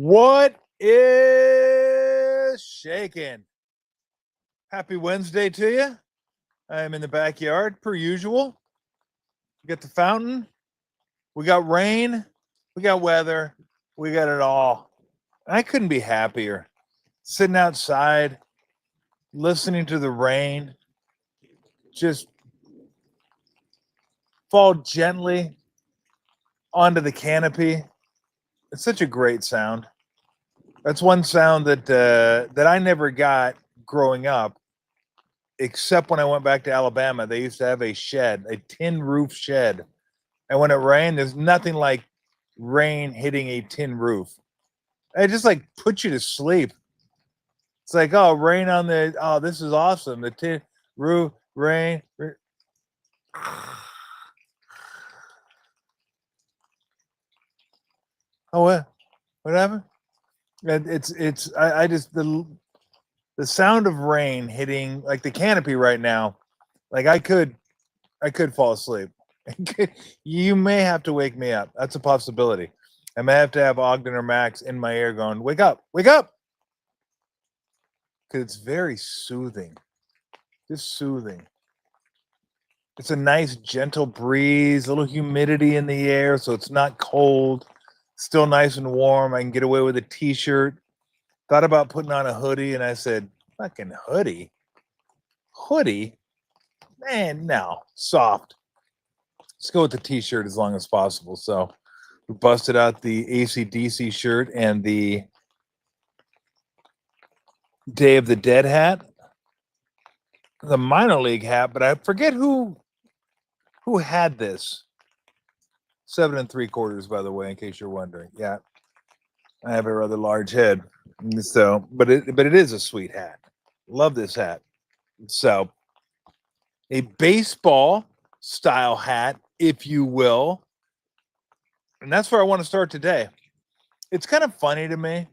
What is shaking? Happy Wednesday to you. I am in the backyard, per usual. We got the fountain. We got rain. We got weather. We got it all. I couldn't be happier. Sitting outside, listening to the rain just fall gently onto the canopy. It's such a great sound. That's one sound that I never got growing up, except when I went back to Alabama. They used to have a shed, a tin roof shed, and when it rained, there's nothing like rain hitting a tin roof. It just like puts you to sleep. It's like, oh, rain on the, oh, this is awesome. The tin roof, rain. Oh, what happened? I just the sound of rain hitting like the canopy right now. Like I could fall asleep. You may have to wake me up. That's a possibility. I may have to have Ogden or Max in my ear going, wake up, because it's very soothing. Just soothing. It's a nice gentle breeze, a little humidity in the air, so it's not cold. Still nice and warm. I can get away with a t-shirt. Thought about putting on a hoodie, and I said, fucking hoodie? Hoodie? Man, no. Soft. Let's go with the t-shirt as long as possible. So we busted out the AC/DC shirt and the Day of the Dead hat, the minor league hat, but I forget who had this. 7 3/4, by the way, in case you're wondering. Yeah, I have a rather large head, so but it is a sweet hat. Love this hat. So a baseball style hat, if you will, and that's where I want to start today. It's kind of funny to me.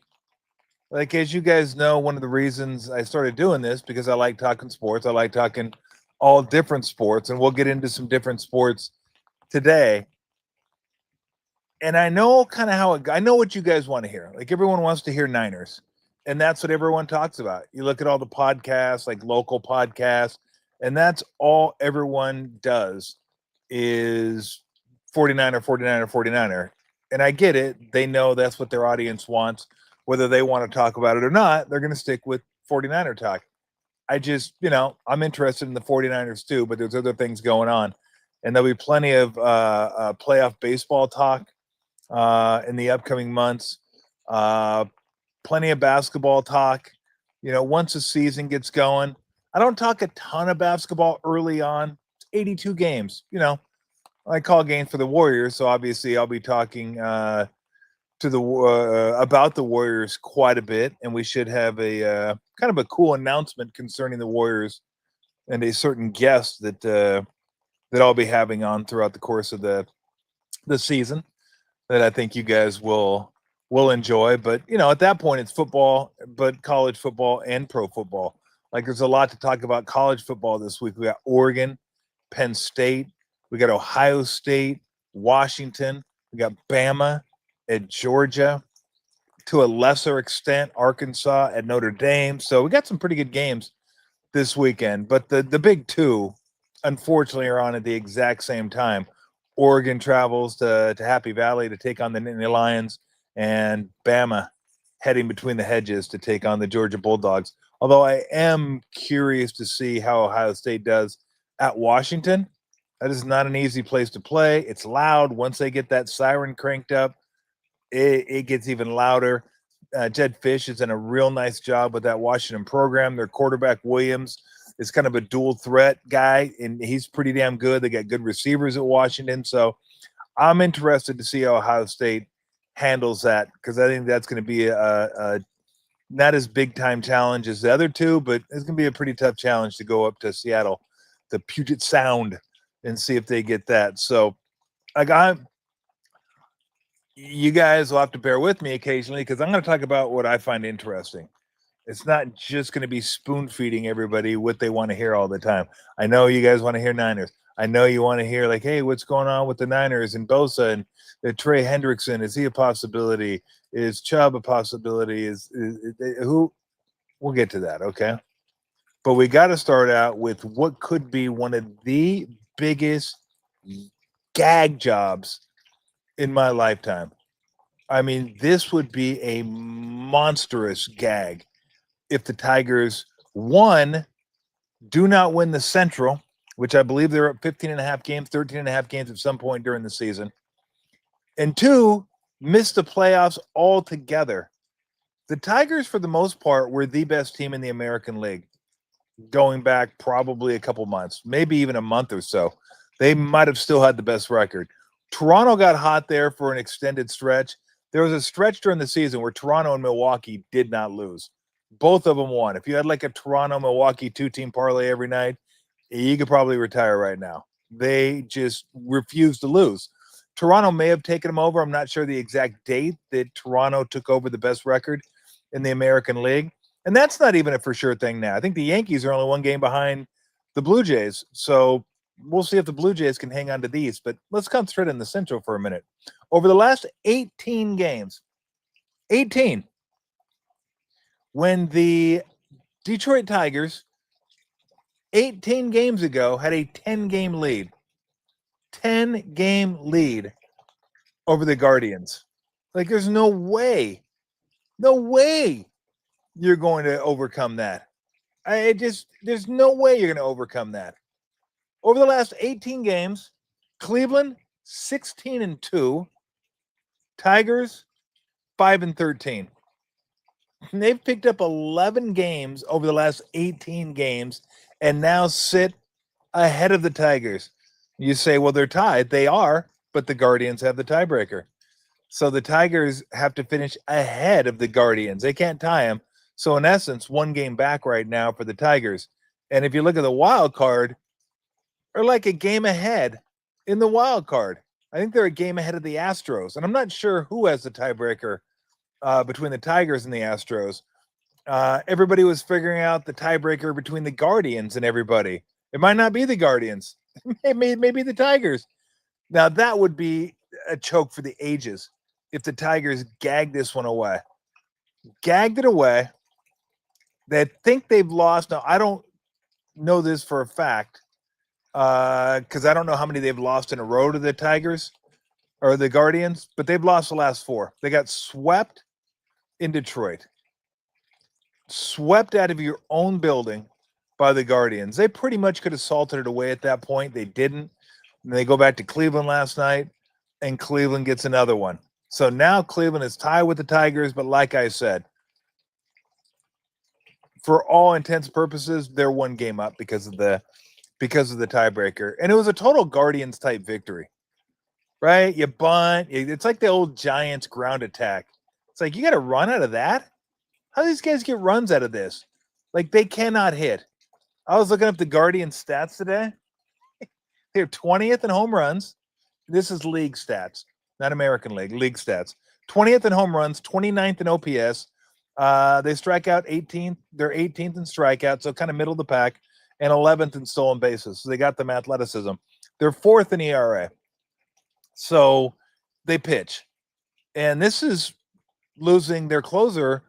Like, as you guys know, one of the reasons I started doing this because I like talking sports. I like talking all different sports, and we'll get into some different sports today. And I know kind of how I know what you guys want to hear. Like, everyone wants to hear Niners, and that's what everyone talks about. You look at all the podcasts, like local podcasts, and that's all everyone does is 49er, 49er, 49er. And I get it. They know that's what their audience wants. Whether they want to talk about it or not, they're going to stick with 49er talk. I just, I'm interested in the 49ers too, but there's other things going on. And there'll be plenty of playoff baseball talk in the upcoming months. Plenty of basketball talk. Once the season gets going, I don't talk a ton of basketball early on. It's 82 games. I call games for the Warriors, so obviously I'll be talking to the about the Warriors quite a bit, and we should have a kind of a cool announcement concerning the Warriors and a certain guest that I'll be having on throughout the course of the season that I think you guys will enjoy. But at that point, it's football, but college football and pro football. Like, there's a lot to talk about college football this week. We got Oregon, Penn State, we got Ohio State, Washington, we got Bama at Georgia, to a lesser extent, Arkansas at Notre Dame. So we got some pretty good games this weekend. But the big two, unfortunately, are on at the exact same time. Oregon travels to Happy Valley to take on the Nittany Lions, and Bama heading between the hedges to take on the Georgia Bulldogs. Although I am curious to see how Ohio State does at Washington. That is not an easy place to play. It's loud. Once they get that siren cranked up, it gets even louder. Jed Fish has done a real nice job with that Washington program. Their quarterback, Williams, is kind of a dual threat guy, and he's pretty damn good. They got good receivers at Washington. So I'm interested to see how Ohio State handles that, because I think that's going to be a not as big-time challenge as the other two, but it's going to be a pretty tough challenge to go up to Seattle, the Puget Sound, and see if they get that. So you guys will have to bear with me occasionally, because I'm going to talk about what I find interesting. It's not just going to be spoon feeding everybody what they want to hear all the time. I know you guys want to hear Niners. I know you want to hear like, hey, what's going on with the Niners and Bosa and Trey Hendrickson? Is he a possibility? Is Chubb a possibility? Is who? We'll get to that, okay? But we got to start out with what could be one of the biggest gag jobs in my lifetime. I mean, this would be a monstrous gag if the Tigers, one, do not win the Central, which I believe they're up 15 and a half games, 13 and a half games at some point during the season, and two, miss the playoffs altogether. The Tigers, for the most part, were the best team in the American League going back probably a couple months, maybe even a month or so. They might have still had the best record. Toronto got hot there for an extended stretch. There was a stretch during the season where Toronto and Milwaukee did not lose. Both of them won. If you had like a Toronto-Milwaukee two-team parlay every night, you could probably retire right now. They just refused to lose. Toronto may have taken them over. I'm not sure the exact date that Toronto took over the best record in the American League. And that's not even a for sure thing now. I think the Yankees are only one game behind the Blue Jays. So we'll see if the Blue Jays can hang on to these. But let's concentrate on the Central for a minute. Over the last 18 games, 18, when the Detroit Tigers 18 games ago had a 10-game lead. 10-game lead over the Guardians. Like, there's no way you're going to overcome that. There's no way you're going to overcome that. Over the last 18 games, Cleveland 16-2, Tigers 5-13. And they've picked up 11 games over the last 18 games and now sit ahead of the Tigers. You say, well, they're tied. They are, but the Guardians have the tiebreaker. So the Tigers have to finish ahead of the Guardians. They can't tie them. So in essence, one game back right now for the Tigers. And if you look at the wild card, they're like a game ahead in the wild card. I think they're a game ahead of the Astros. And I'm not sure who has the tiebreaker between the Tigers and the Astros. Everybody was figuring out the tiebreaker between the Guardians and everybody. It might not be the Guardians. It may be the Tigers. Now, that would be a choke for the ages if the Tigers gagged this one away. Gagged it away. They think they've lost. Now, I don't know this for a fact because I don't know how many they've lost in a row to the Tigers or the Guardians, but they've lost the last 4. They got swept in Detroit. Swept out of your own building by the Guardians. They pretty much could have salted it away at that point. They didn't. And they go back to Cleveland last night, and Cleveland gets another one. So now Cleveland is tied with the Tigers, but like I said, for all intents and purposes, they're one game up because of the tiebreaker. And it was a total Guardians type victory. Right? You bunt. It's like the old Giants ground attack. It's like, you got to run out of that? How do these guys get runs out of this? Like, they cannot hit. I was looking up the Guardians stats today. They're 20th in home runs. This is league stats, not American League stats. 20th in home runs, 29th in OPS. They strike out 18th. They're 18th in strikeouts, so kind of middle of the pack, and 11th in stolen bases. So they got them athleticism. They're 4th in ERA. So they pitch. And this is losing their closer,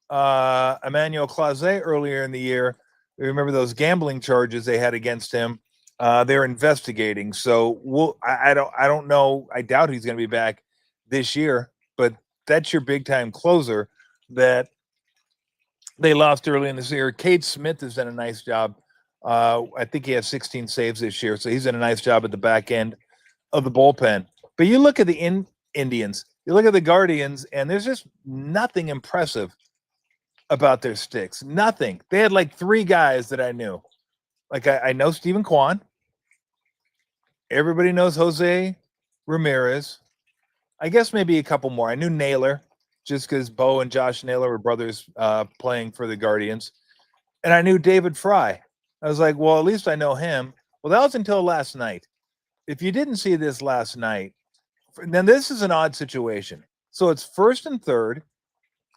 Emmanuel Clase, earlier in the year. Remember those gambling charges they had against him? They're investigating. So I don't know. I doubt he's going to be back this year, but that's your big time closer that they lost early in this year. Cade Smith has done a nice job. I think he has 16 saves this year, so he's done a nice job at the back end of the bullpen. But you look at the Indians, you look at the Guardians, and there's just nothing impressive about their sticks. Nothing. They had like 3 guys that I knew. Like I know Stephen Kwan. Everybody knows Jose Ramirez. I guess maybe a couple more. I knew Naylor just because Bo and Josh Naylor were brothers playing for the Guardians. And I knew David Fry. I was like, well, at least I know him. Well, that was until last night. If you didn't see this last night, then this is an odd situation. So it's 1st and 3rd.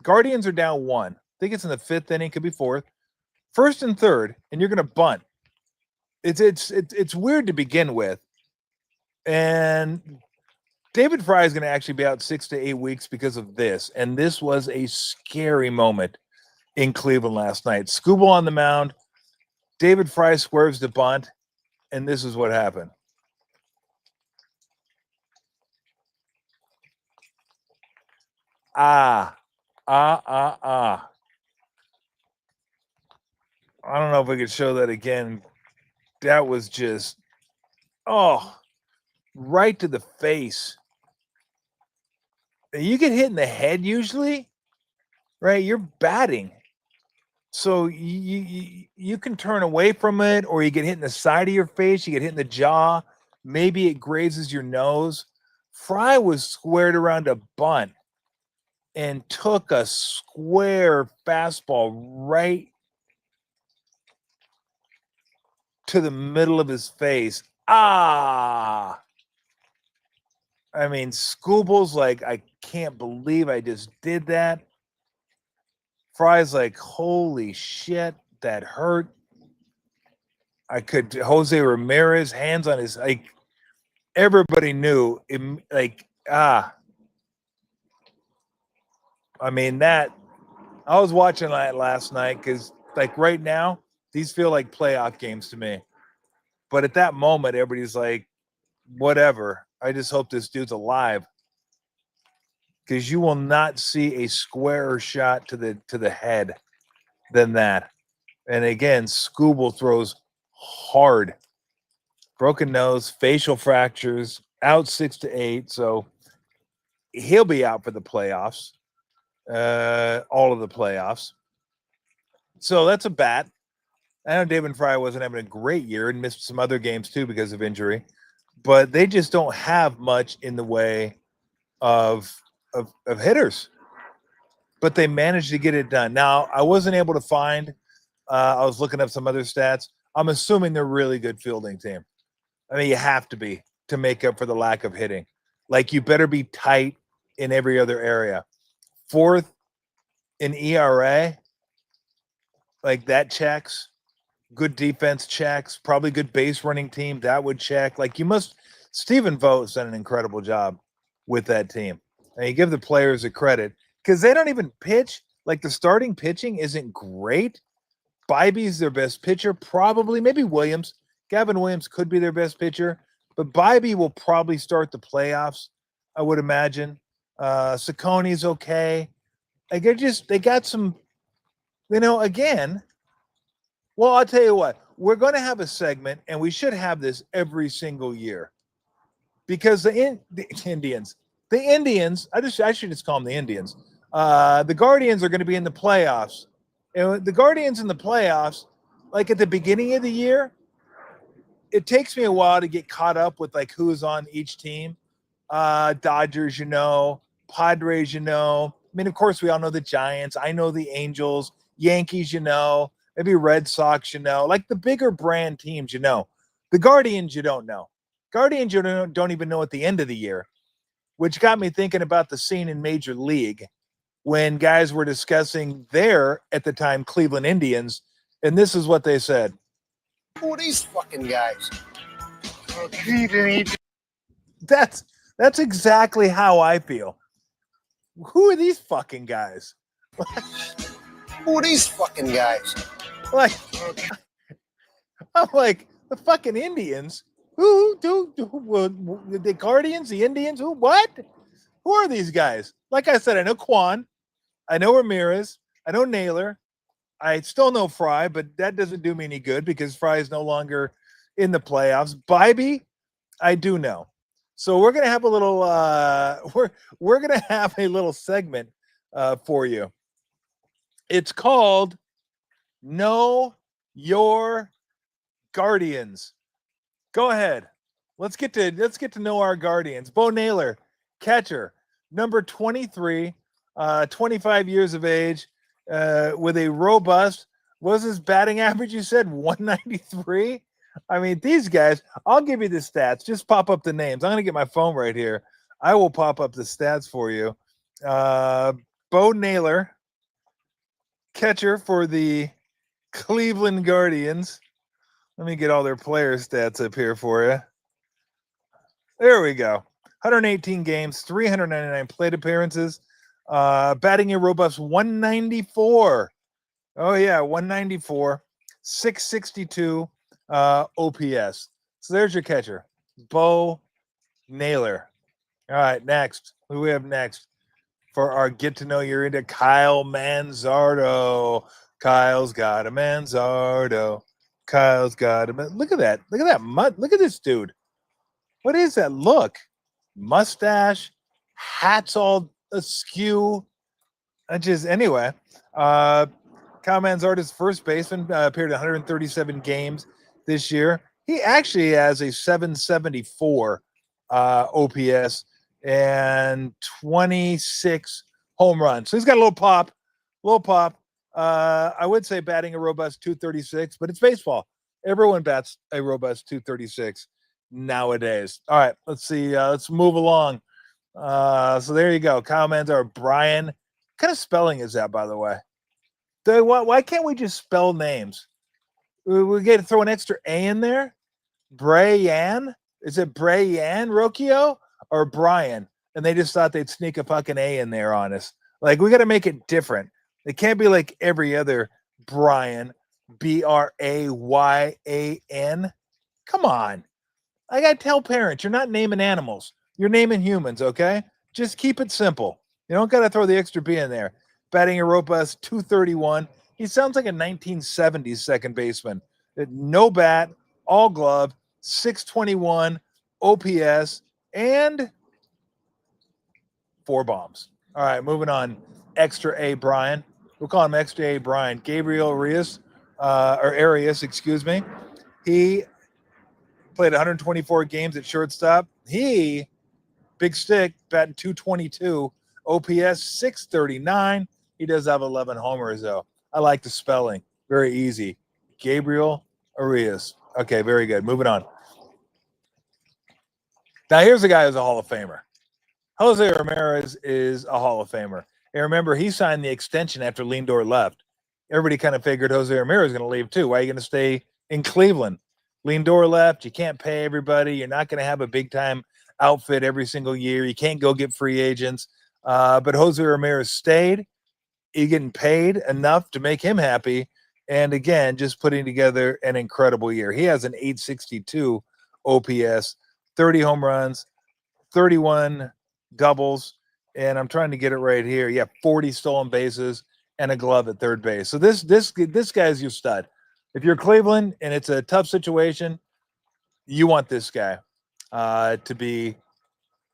Guardians are down 1. I think it's in the 5th inning, could be 4th. 1st and 3rd, and you're going to bunt. It's weird to begin with, and David Fry is going to actually be out 6 to 8 weeks because of this, and this was a scary moment in Cleveland last night. Skubal on the mound, David Fry swerves the bunt, and this is what happened. I don't know if we could show that again. That was just, right to the face. You get hit in the head usually, right? You're batting. So you can turn away from it, or you get hit in the side of your face, you get hit in the jaw, maybe it grazes your nose. Fry was squared around a bunt and took a square fastball right to the middle of his face. I mean, Skubal's like, I can't believe I just did that. Fry's like, holy shit, that hurt. Jose Ramirez, hands on his, like, everybody knew, I mean, I was watching that last night because, like, right now, these feel like playoff games to me. But at that moment, everybody's like, whatever. I just hope this dude's alive, because you will not see a squarer shot to the head than that. And again, Skubal throws hard. Broken nose, facial fractures, out 6 to 8. So he'll be out for the playoffs, all of the playoffs. So that's a bat. I know David Fry wasn't having a great year and missed some other games too because of injury, but they just don't have much in the way of hitters. But they managed to get it done. Now, I wasn't able to find, I was looking up some other stats. I'm assuming they're a really good fielding team. I mean, you have to be to make up for the lack of hitting. Like, you better be tight in every other area. 4th in ERA, like, that checks. Good defense checks. Probably good base running team, that would check. Like, Stephen Vogt's done an incredible job with that team. And you give the players a credit because they don't even pitch. Like, the starting pitching isn't great. Bybee's their best pitcher, probably. Maybe Williams. Gavin Williams could be their best pitcher, but Bybee will probably start the playoffs, I would imagine. Saucony's okay. Like, they got some, again. Well, I'll tell you what, we're going to have a segment, and we should have this every single year, because the Indians, I should just call them the Indians. The Guardians are going to be in the playoffs. And the Guardians in the playoffs, like, at the beginning of the year, it takes me a while to get caught up with, like, who's on each team. Dodgers, Padres, I mean, of course, we all know the Giants. I know the Angels, Yankees, maybe Red Sox, like the bigger brand teams, The Guardians, you don't know. Guardians, you don't even know at the end of the year, which got me thinking about the scene in Major League when guys were discussing their, at the time, Cleveland Indians, and this is what they said. Who are these fucking guys? That's exactly how I feel. Who are these fucking guys? Who are these fucking guys? Like, I'm like, the fucking Indians? Who the Guardians, the Indians? Who? What? Who are these guys? Like I said, I know Quan, I know Ramirez, I know Naylor, I still know Fry, but that doesn't do me any good because Fry is no longer in the playoffs. Bybee, I do know. So we're gonna have a little we're gonna have a little segment for you. It's called Know Your Guardians. Go ahead. Let's get to know our Guardians. Bo Naylor, catcher, number 23, 25 years of age, with a robust, what was his batting average? You said 193. I mean, these guys, I'll give you the stats. Just pop up the names. I'm going to get my phone right here. I will pop up the stats for you. Bo Naylor, catcher for the Cleveland Guardians. Let me get all their player stats up here for you. There we go. 118 games, 399 plate appearances, batting a robust 194. Oh, yeah, 194, 662 OPS. So there's your catcher, Bo Naylor. All right, next. Who do we have next for our get to know you're into? Kyle Manzardo. Kyle's got a Manzardo. Kyle's got a. Look at that. Look at that mud. Look at this dude. What is that look? Mustache, hats all askew. Anyway. Kyle Manzardo's first baseman, appeared in 137 games this year. He actually has a 774 OPS and 26 home runs. So he's got a little pop. I would say batting a robust 236, but it's baseball. Everyone bats a robust 236 nowadays. All right, let's see. Let's move along. So there you go. Kyle Manzardo. Brian. What kind of spelling is that, by the way? Why can't we just spell names? We get to throw an extra A in there? Brian? Is it Brian Rocchio or Brian? And they just thought they'd sneak a fucking A in there on us. Like, we got to make it different. It can't be like every other Brian, Brayyan. Come on. I got to tell parents, you're not naming animals. You're naming humans, okay? Just keep it simple. You don't got to throw the extra B in there. Batting a robust 231. He sounds like a 1970s second baseman. No bat, all glove, 621 OPS, and 4 bombs. All right, moving on. Extra A Brian. We'll call him Extra A Brian. Gabriel Arias, excuse me. He played 124 games at shortstop. He, big stick, batting 222, OPS 639. He does have 11 homers, though. I like the spelling. Very easy. Gabriel Arias. Okay, very good. Moving on. Now, here's a guy who's a Hall of Famer. Jose Ramirez is a Hall of Famer. And remember, he signed the extension after Lindor left. Everybody kind of figured Jose Ramirez is going to leave, too. Why are you going to stay in Cleveland? Lindor left. You can't pay everybody. You're not going to have a big-time outfit every single year. You can't go get free agents. But Jose Ramirez stayed. He's getting paid enough to make him happy. And again, just putting together an incredible year. He has an 862 OPS, 30 home runs, 31 doubles, and I'm trying to get it right here. Yeah, 40 stolen bases and a glove at third base. So this guy's your stud. If you're Cleveland and it's a tough situation, you want this guy to be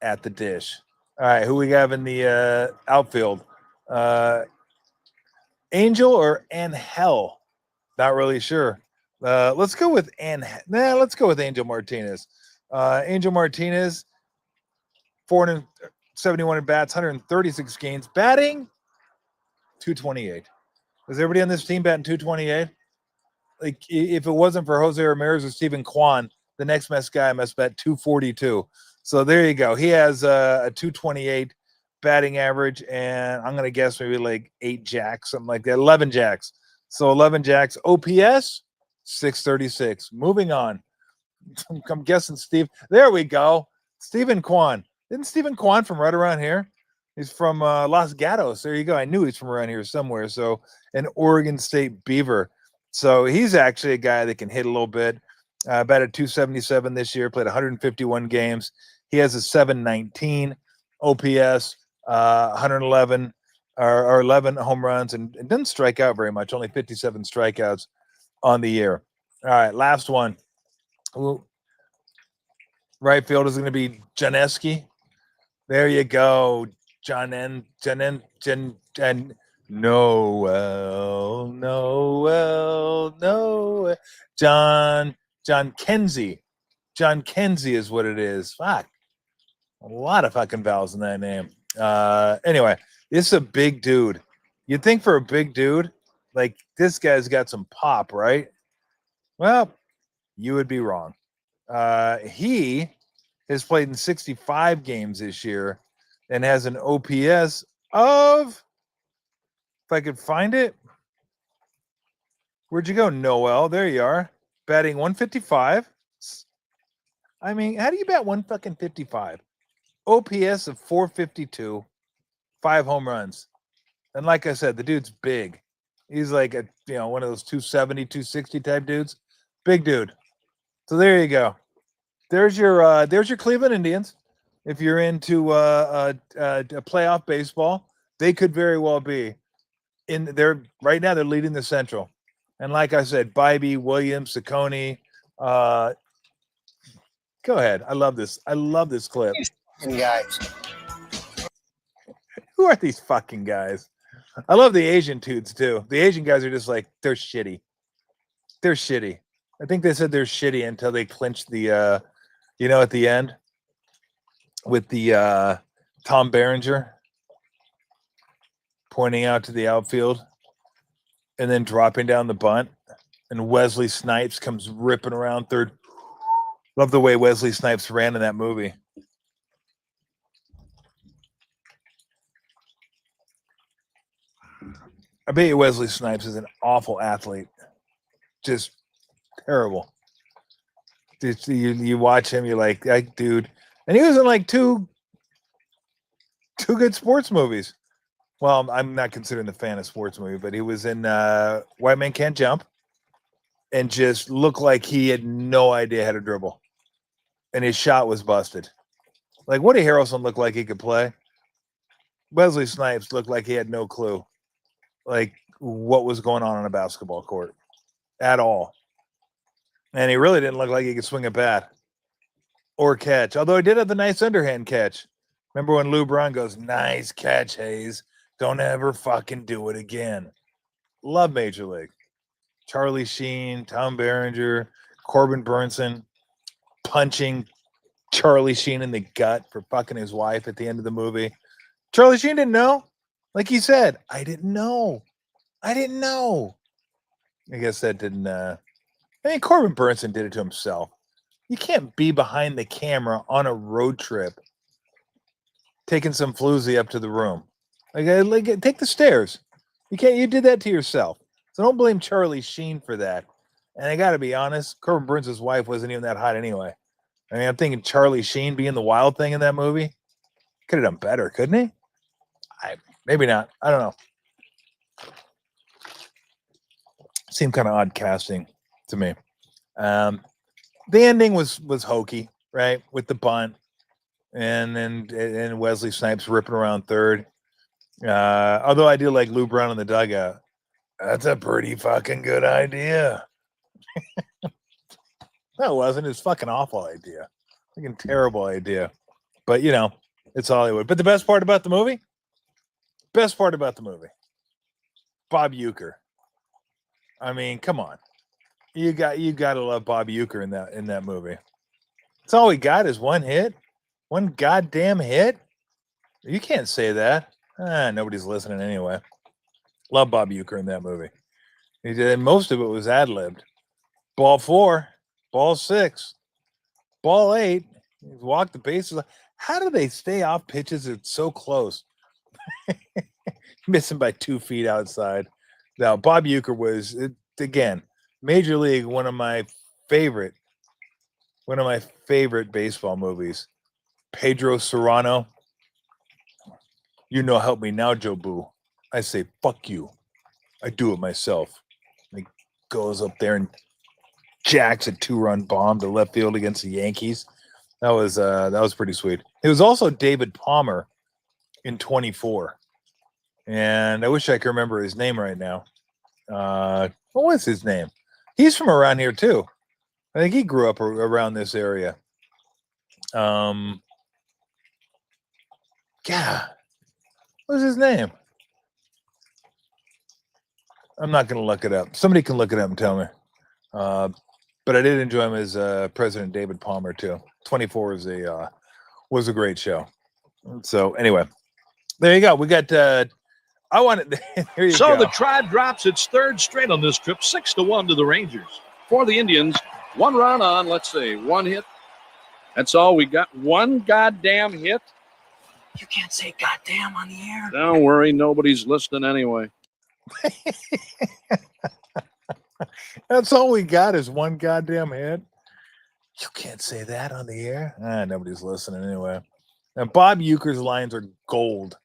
at the dish. All right, who we have in the outfield? Angel or Angel? Not really sure. Let's go with let's go with Angel Martinez. Angel Martinez, 471 at bats, 136 games, batting 228. Is everybody on this team batting 228? Like, if it wasn't for Jose Ramirez or Stephen Kwan, the next best guy must bet 242. So there you go. He has a 228 batting average, and I'm going to guess maybe like 8 jacks, something like that, 11 jacks. So 11 jacks. OPS, 636. Moving on. I'm guessing Steve. There we go. Stephen Kwan. Isn't Stephen Kwan from right around here? He's from Los Gatos. There you go. I knew he's from around here somewhere. So an Oregon State Beaver. So he's actually a guy that can hit a little bit. Batted 277 this year. Played 151 games. He has a 719 OPS, 111 or 11 home runs, and doesn't strike out very much. Only 57 strikeouts on the year. All right, last one. Ooh. Right field is going to be Janeski. There you go. Noel. John Kenzie. John Kenzie is what it is. Fuck. A lot of fucking vowels in that name. Anyway, this is a big dude. You'd think for a big dude, like, this guy's got some pop, right? Well, you would be wrong. He has played in 65 games this year and has an OPS of, if I could find it, where'd you go, Noel? There you are. batting 155. I mean, how do you bat 155? OPS of 452, 5 home runs. And like I said, the dude's big. He's like one of those 270, 260 type dudes. Big dude. So there you go. There's your Cleveland Indians. If you're into playoff baseball, they could very well be right now. They're leading the Central, and like I said, Bybee, Williams, Saccone. Go ahead. I love this. I love this clip. These fucking guys. Who are these fucking guys? I love the Asian dudes too. The Asian guys are just like they're shitty. They're shitty. I think they said they're shitty until they clinched the at the end with the Tom Berenger pointing out to the outfield and then dropping down the bunt, and Wesley Snipes comes ripping around third. Love the way Wesley Snipes ran in that movie. I bet you Wesley Snipes is an awful athlete. Just terrible. You watch him, you're like, dude. And he was in like two good sports movies. Well, I'm not considering the fan of sports movie, but he was in White Man Can't Jump and just looked like he had no idea how to dribble. And his shot was busted. Like, Woody Harrelson looked like he could play. Wesley Snipes looked like he had no clue, like, what was going on a basketball court at all. And he really didn't look like he could swing a bat or catch, although he did have the nice underhand catch. Remember when Lou Brown goes, "Nice catch, Hayes. Don't ever fucking do it again." Love Major League. Charlie Sheen, Tom Berenger, Corbin Burnson punching Charlie Sheen in the gut for fucking his wife at the end of the movie. Charlie Sheen didn't know. Like he said, I didn't know. I guess that didn't Corbin Burnson did it to himself. You can't be behind the camera on a road trip taking some floozy up to the room. Like take the stairs. You did that to yourself. So don't blame Charlie Sheen for that. And I got to be honest, Corbin Burns' wife wasn't even that hot anyway. I mean, I'm thinking Charlie Sheen being the wild thing in that movie. Could have done better, couldn't he? Maybe not. I don't know. Seemed kind of odd casting to me. The ending was hokey, right? With the bunt and Wesley Snipes ripping around third. Although I do like Lou Brown in the dugout. That's a pretty fucking good idea. No, it wasn't. It's a fucking awful idea. Fucking terrible idea. But, it's Hollywood. But the best part about the movie? Bob Uecker. I mean, come on. You got to love Bob Uecker in that movie. That's all he got is one hit. One goddamn hit. You can't say that. Nobody's listening anyway. Love Bob Uecker in that movie. He did, and most of it was ad-libbed. Ball 4, ball 6, ball 8. Walk the bases. How do they stay off pitches that's so close? Missing by 2 feet outside. Now, Bob Uecker was, again, Major League, one of my favorite baseball movies. Pedro Serrano. Help me now, Joe Boo. I say, fuck you. I do it myself. And he goes up there and jacks a 2-run bomb to left field against the Yankees. That was pretty sweet. It was also David Palmer in 24. And I wish I could remember his name right now. What was his name? He's from around here too. I think he grew up around this area. Yeah. What was his name? I'm not going to look it up. Somebody can look it up and tell me. But I did enjoy him as President David Palmer too. 24 was a great show. So anyway, there you go. We got. I wanted. There you So go. the Tribe drops its third straight on this trip, 6-1 to the Rangers. For the Indians, 1 run on, 1 hit. That's all we got. 1 goddamn hit. You can't say goddamn on the air. Don't worry, nobody's listening anyway. That's all we got is one goddamn hit. You can't say that on the air. Nobody's listening anyway. And Bob Euchre's lines are gold,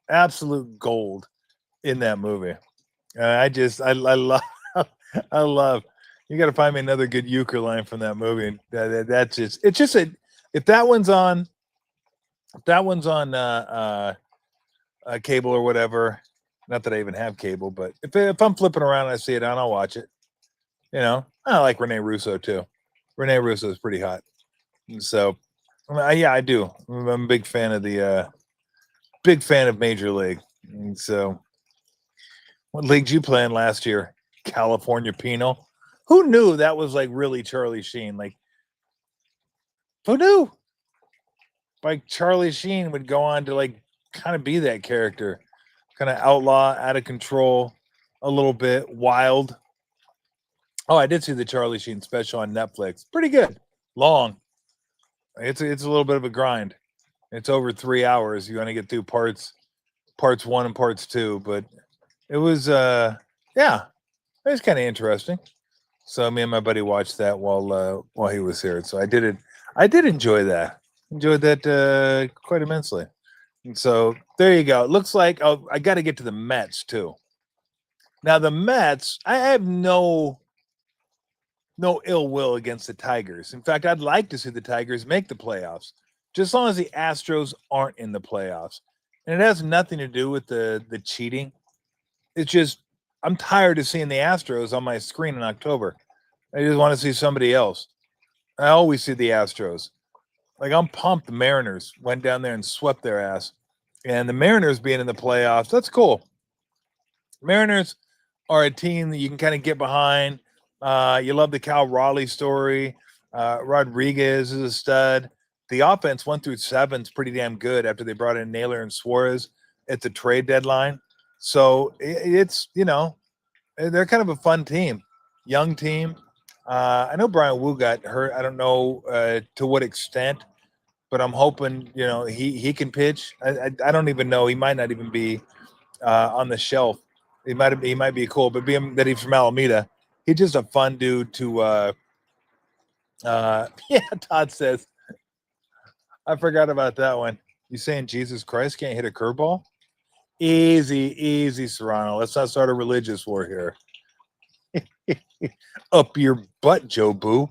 absolute gold in that movie. I love, I love. You got to find me another good Euchre line from that movie. That's just, it's just if that one's on, cable or whatever. Not that I even have cable, but if I'm flipping around and I see it on, I'll watch it. You know, I like Rene Russo too. Rene Russo is pretty hot. And so, yeah, I do. I'm a big fan of Major League. And so, what league did you play in last year? California Penal. Who knew that was like really Charlie Sheen? Like, who knew? Like Charlie Sheen would go on to like kind of be that character, kind of outlaw, out of control, a little bit wild. Oh, I did see the Charlie Sheen special on Netflix. Pretty good. Long. It's a little bit of a grind. It's over 3 hours. You want to get through parts 1 and parts 2, but it was yeah, it was kind of interesting. So me and my buddy watched that while he was here. So I did enjoy that. Enjoyed that quite immensely. And so there you go. It looks like I got to get to the Mets too. Now the Mets, I have no ill will against the Tigers. In fact, I'd like to see the Tigers make the playoffs, just as long as the Astros aren't in the playoffs. And it has nothing to do with the cheating. It's just I'm tired of seeing the Astros on my screen in October. I just want to see somebody else. I always see the Astros. Like I'm pumped the Mariners went down there and swept their ass. And the Mariners being in the playoffs, that's cool. Mariners are a team that you can kind of get behind. You love the Cal Raleigh story. Rodriguez is a stud. The offense 1 through 7 is pretty damn good after they brought in Naylor and Suarez at the trade deadline. So it's, you know, they're kind of a fun team, young team. I know Brian Wu got hurt. I don't know to what extent, but I'm hoping, you know, he can pitch. I don't even know. He might not even be on the shelf. He might be cool, but being that he's from Alameda, he's just a fun dude to yeah, Todd says. I forgot about that one. You saying Jesus Christ can't hit a curveball? Easy, Serrano. Let's not start a religious war here. Up your butt, Joe Boo.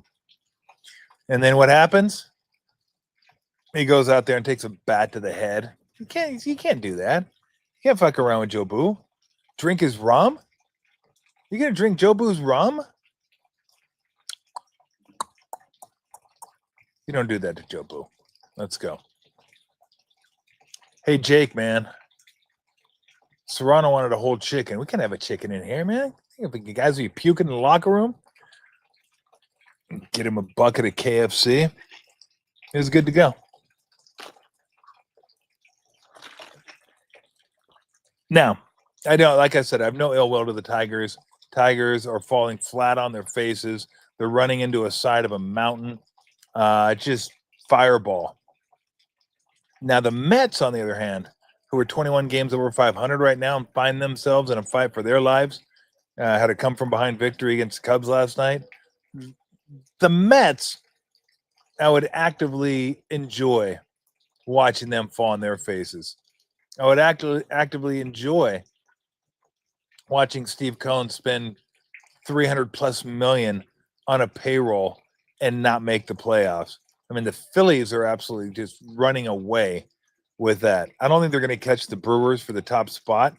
And then what happens? He goes out there and takes a bat to the head. You can't do that. You can't fuck around with Joe Boo. Drink his rum? You gonna drink Joe Boo's rum? You don't do that to Joe Boo. Let's go. Hey, Jake, man. Serrano wanted a whole chicken. We can have a chicken in here, man. If the guys will be puking in the locker room, get him a bucket of KFC. It was good to go. Now, I don't, like I said, I have no ill will to the Tigers. Tigers are falling flat on their faces. They're running into a side of a mountain. Just fireball. Now, the Mets, on the other hand, who are 21 games over 500 right now and find themselves in a fight for their lives, had a come from behind victory against the Cubs last night. The Mets, I would actively enjoy watching them fall on their faces. I would actively enjoy watching Steve Cohen spend $300+ million on a payroll and not make the playoffs. I mean, the Phillies are absolutely just running away with that. I don't think they're going to catch the Brewers for the top spot,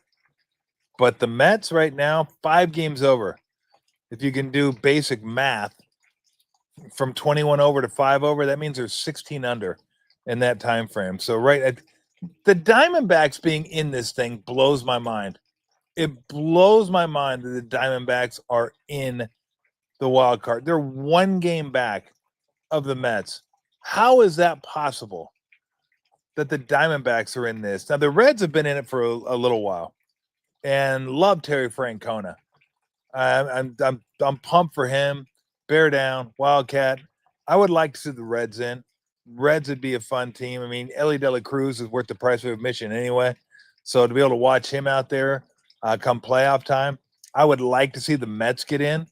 but the Mets right now, 5 games over. If you can do basic math, from 21 over to 5 over, that means there's 16 under in that time frame. So the Diamondbacks being in this thing blows my mind. It blows my mind that the Diamondbacks are in the wild card. They're 1 game back of the Mets. How is that possible that the Diamondbacks are in this? Now, the Reds have been in it for a little while and love Terry Francona. I'm pumped for him. Bear down, Wildcat. I would like to see the Reds in. Reds would be a fun team. I mean, Ellie De La Cruz is worth the price of admission anyway. So to be able to watch him out there come playoff time, I would like to see the Mets get in.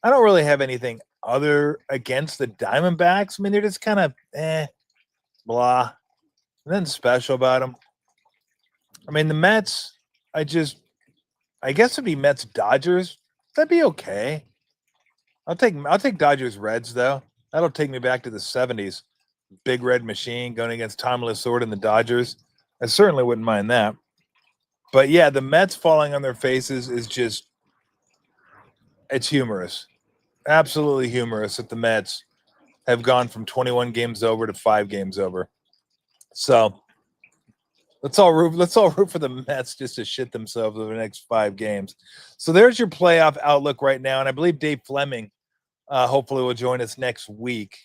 I don't really have anything other against the Diamondbacks. I mean, they're just kind of blah. Nothing special about them. I mean, the Mets, I guess it'd be Mets Dodgers. That'd be okay. I'll take Dodgers Reds though. That'll take me back to the 70s. Big Red Machine going against Tom Lasorda and the Dodgers. I certainly wouldn't mind that. But yeah, the Mets falling on their faces is just, it's humorous. Absolutely humorous that the Mets have gone from 21 games over to 5 games over. So let's all root for the Mets just to shit themselves over the next 5 games. So there's your playoff outlook right now. And I believe Dave Fleming hopefully will join us next week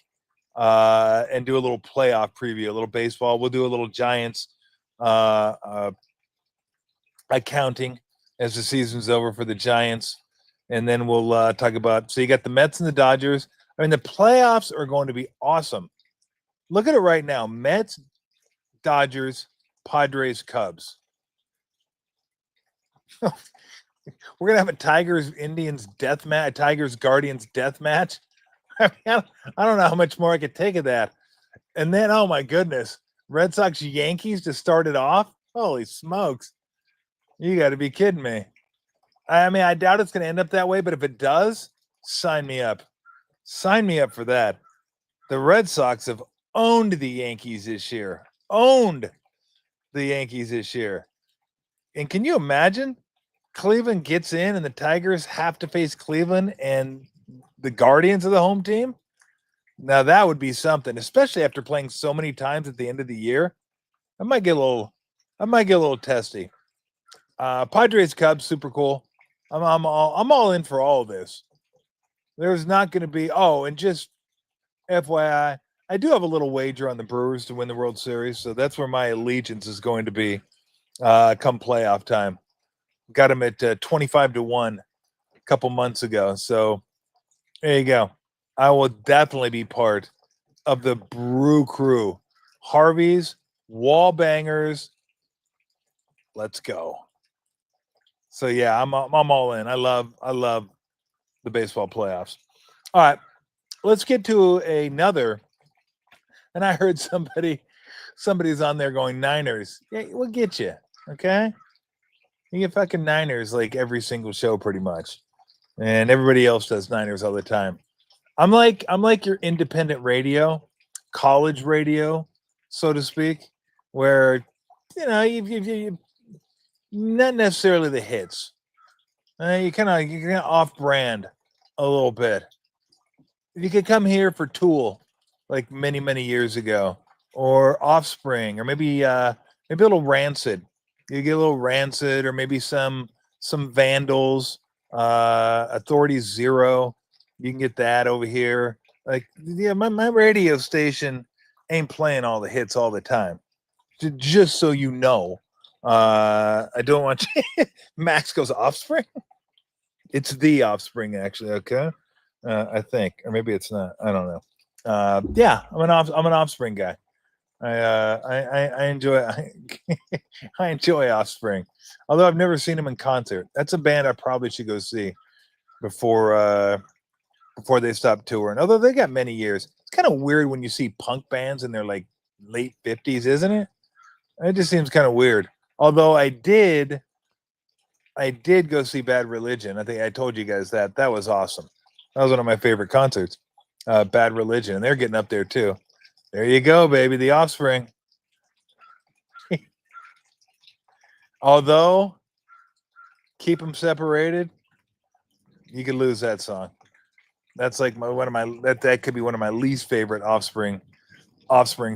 and do a little playoff preview, a little baseball. We'll do a little Giants accounting as the season's over for the Giants. And then we'll talk about, so you got the Mets and the Dodgers. I mean, the playoffs are going to be awesome. Look at it right now. Mets, Dodgers, Padres, Cubs. We're going to have a Tigers-Indians death match, a Tigers-Guardians death match. I mean, I don't know how much more I could take of that. And then, oh my goodness, Red Sox, Yankees to start it off? Holy smokes. You got to be kidding me. I mean, I doubt it's going to end up that way, but if it does, sign me up. Sign me up for that. The Red Sox have owned the Yankees this year. And can you imagine? Cleveland gets in and the Tigers have to face Cleveland and the Guardians of the home team? Now that would be something, especially after playing so many times at the end of the year. I might get a little testy. Padres Cubs, super cool. I'm all in for all of this. There's not going to be, and just FYI, I do have a little wager on the Brewers to win the World Series, so that's where my allegiance is going to be come playoff time. Got them at 25-1 a couple months ago, so there you go. I will definitely be part of the Brew Crew. Harvey's, wall bangers. Let's go. So yeah, I'm all in. I love the baseball playoffs. All right, let's get to another. And I heard somebody's on there going Niners. Yeah, we'll get you. Okay, you get fucking Niners like every single show pretty much, and everybody else does Niners all the time. I'm like your independent radio, college radio, so to speak, where you not necessarily the hits. You're kind of off-brand a little bit. You could come here for Tool, like many years ago, or Offspring, or maybe a little Rancid. You get a little Rancid, or maybe some Vandals, Authority Zero. You can get that over here. Like, yeah, my radio station ain't playing all the hits all the time. Just so you know. I don't want you. Max goes Offspring. It's the Offspring, actually. Okay, I think, or maybe it's not. I don't know. Yeah, I'm an Offspring guy. I enjoy I enjoy Offspring, although I've never seen them in concert. That's a band I probably should go see before they stop touring. Although they got many years. It's kind of weird when you see punk bands in their like late 50s, isn't it? It just seems kind of weird. Although I did go see Bad Religion. I think I told you guys that was awesome. That was one of my favorite concerts. Bad Religion, and they're getting up there too. There you go, baby. The Offspring. Although keep them separated, you could lose that song. That's like that could be one of my least favorite Offspring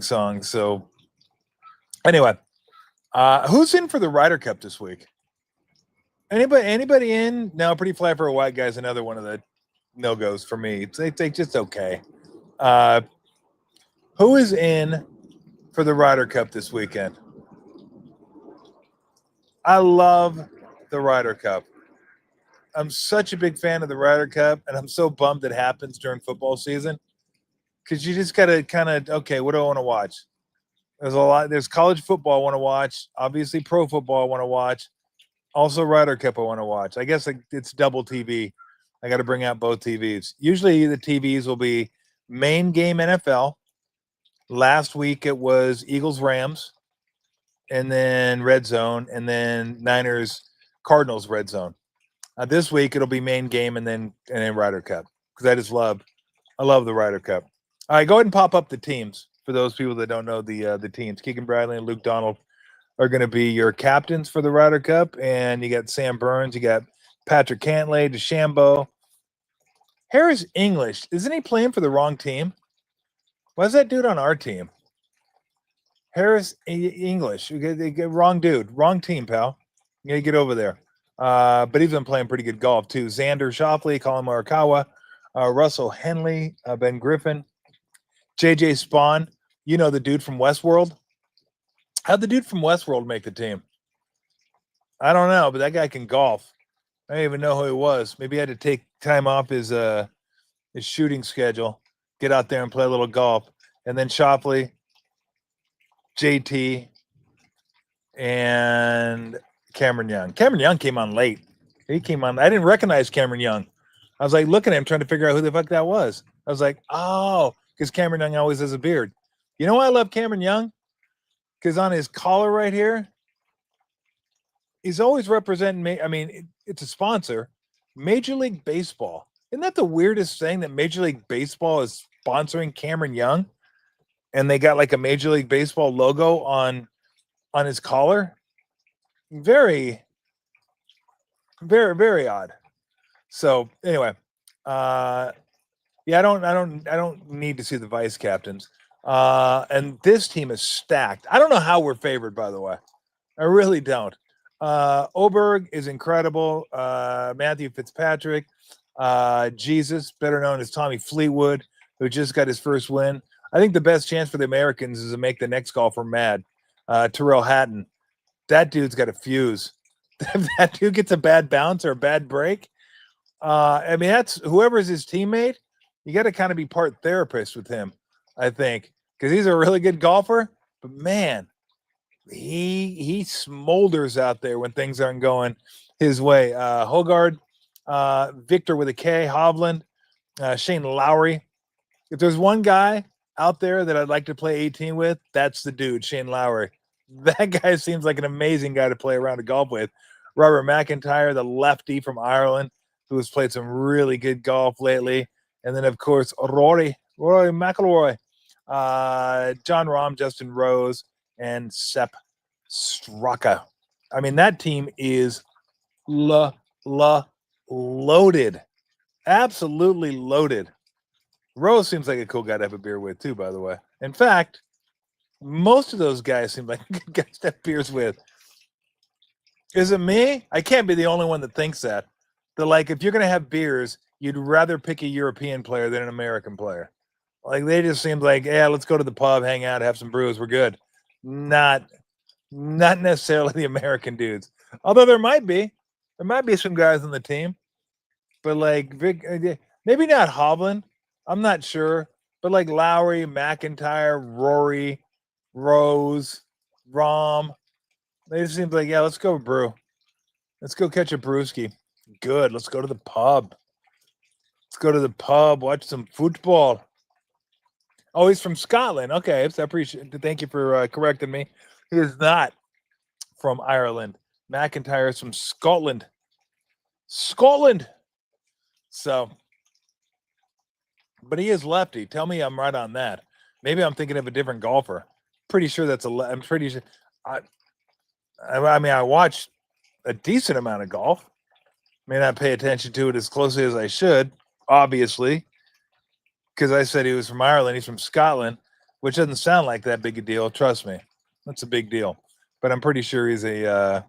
songs. So anyway, who's in for the Ryder Cup this week? Anybody in? No, Pretty Fly for a White Guy's another one of the no-goes for me. They just okay. Who is in for the Ryder Cup this weekend? I love the Ryder Cup. I'm such a big fan of the Ryder Cup, and I'm so bummed it happens during football season because you just got to kind of, okay, what do I want to watch? There's college football I want to watch. Obviously, pro football I want to watch. Also, Ryder Cup I want to watch. I guess it's double TV I got to bring out both TVs. Usually the TVs will be main game NFL. Last week it was Eagles Rams, and then red zone, and then Niners Cardinals red zone. This week it'll be main game and then Ryder Cup, because I love the Ryder Cup. All right, go ahead and pop up the teams for those people that don't know the teams. Keegan Bradley and Luke Donald are going to be your captains for the Ryder Cup, and you got Sam Burns, you got Patrick Cantlay, DeChambeau. Harris English, isn't he playing for the wrong team? Why is that dude on our team? Harris English, wrong dude, wrong team, pal. You gotta get over there. But he's been playing pretty good golf too. Xander Schauffele, Colin Morikawa, Russell Henley, Ben Griffin, JJ Spawn. You know the dude from Westworld. How'd the dude from Westworld make the team? I don't know, but that guy can golf. I don't even know who he was. Maybe he had to take time off his shooting schedule, get out there and play a little golf. And then Shoffley, JT, and Cameron Young. Cameron Young came on late. He came on. I didn't recognize Cameron Young. I was like looking at him, trying to figure out who the fuck that was. I was like, oh, because Cameron Young always has a beard. You know why I love Cameron Young? Because on his collar right here, he's always representing me. I mean, it's a sponsor, Major League Baseball. Isn't that the weirdest thing, that Major League Baseball is sponsoring Cameron Young? And they got like a Major League Baseball logo on his collar. Very, very, very odd. So anyway, yeah, I don't need to see the vice captains. And this team is stacked. I don't know how we're favored, by the way. I really don't. Oberg is incredible. Matthew Fitzpatrick, Jesus, better known as Tommy Fleetwood, who just got his first win. I think the best chance for the Americans is to make the next golfer mad. Terrell Hatton. That dude's got a fuse. If that dude gets a bad bounce or a bad break, I mean, that's whoever's his teammate, you got to kind of be part therapist with him, I think, because he's a really good golfer. But man, he smolders out there when things aren't going his way. Hogard, Victor with a K, Hovland, Shane Lowry. If there's one guy out there that I'd like to play 18 with, that's the dude, Shane Lowry. That guy seems like an amazing guy to play around a golf with. Robert McIntyre, the lefty from Ireland, who has played some really good golf lately. And then, of course, Rory McIlroy, John Rahm, Justin Rose, and Sepp Straka. I mean, that team is loaded. Absolutely loaded. Rose seems like a cool guy to have a beer with, too, by the way. In fact, most of those guys seem like good guys to have beers with. Is it me? I can't be the only one that thinks that. That, like, if you're going to have beers, you'd rather pick a European player than an American player. Like, they just seem like, yeah, let's go to the pub, hang out, have some brews, we're good. Not necessarily the American dudes. Although there might be some guys on the team. But, like, maybe not Hovland. I'm not sure. But, like, Lowry, McIntyre, Rory, Rose, Rahm. They just seem like, yeah, let's go brew. Let's go catch a brewski. Good. Let's go to the pub. Let's go to the pub, watch some football. Oh, he's from Scotland. Okay, so I appreciate it. Thank you for correcting me. He is not from Ireland. McIntyre is from Scotland. Scotland. So, but he is lefty. Tell me I'm right on that. Maybe I'm thinking of a different golfer. Pretty sure that's I'm pretty sure. I mean, I watch a decent amount of golf. May not pay attention to it as closely as I should, obviously, because I said he was from Ireland. He's from Scotland, which doesn't sound like that big a deal. Trust me, that's a big deal. But I'm pretty sure he's a,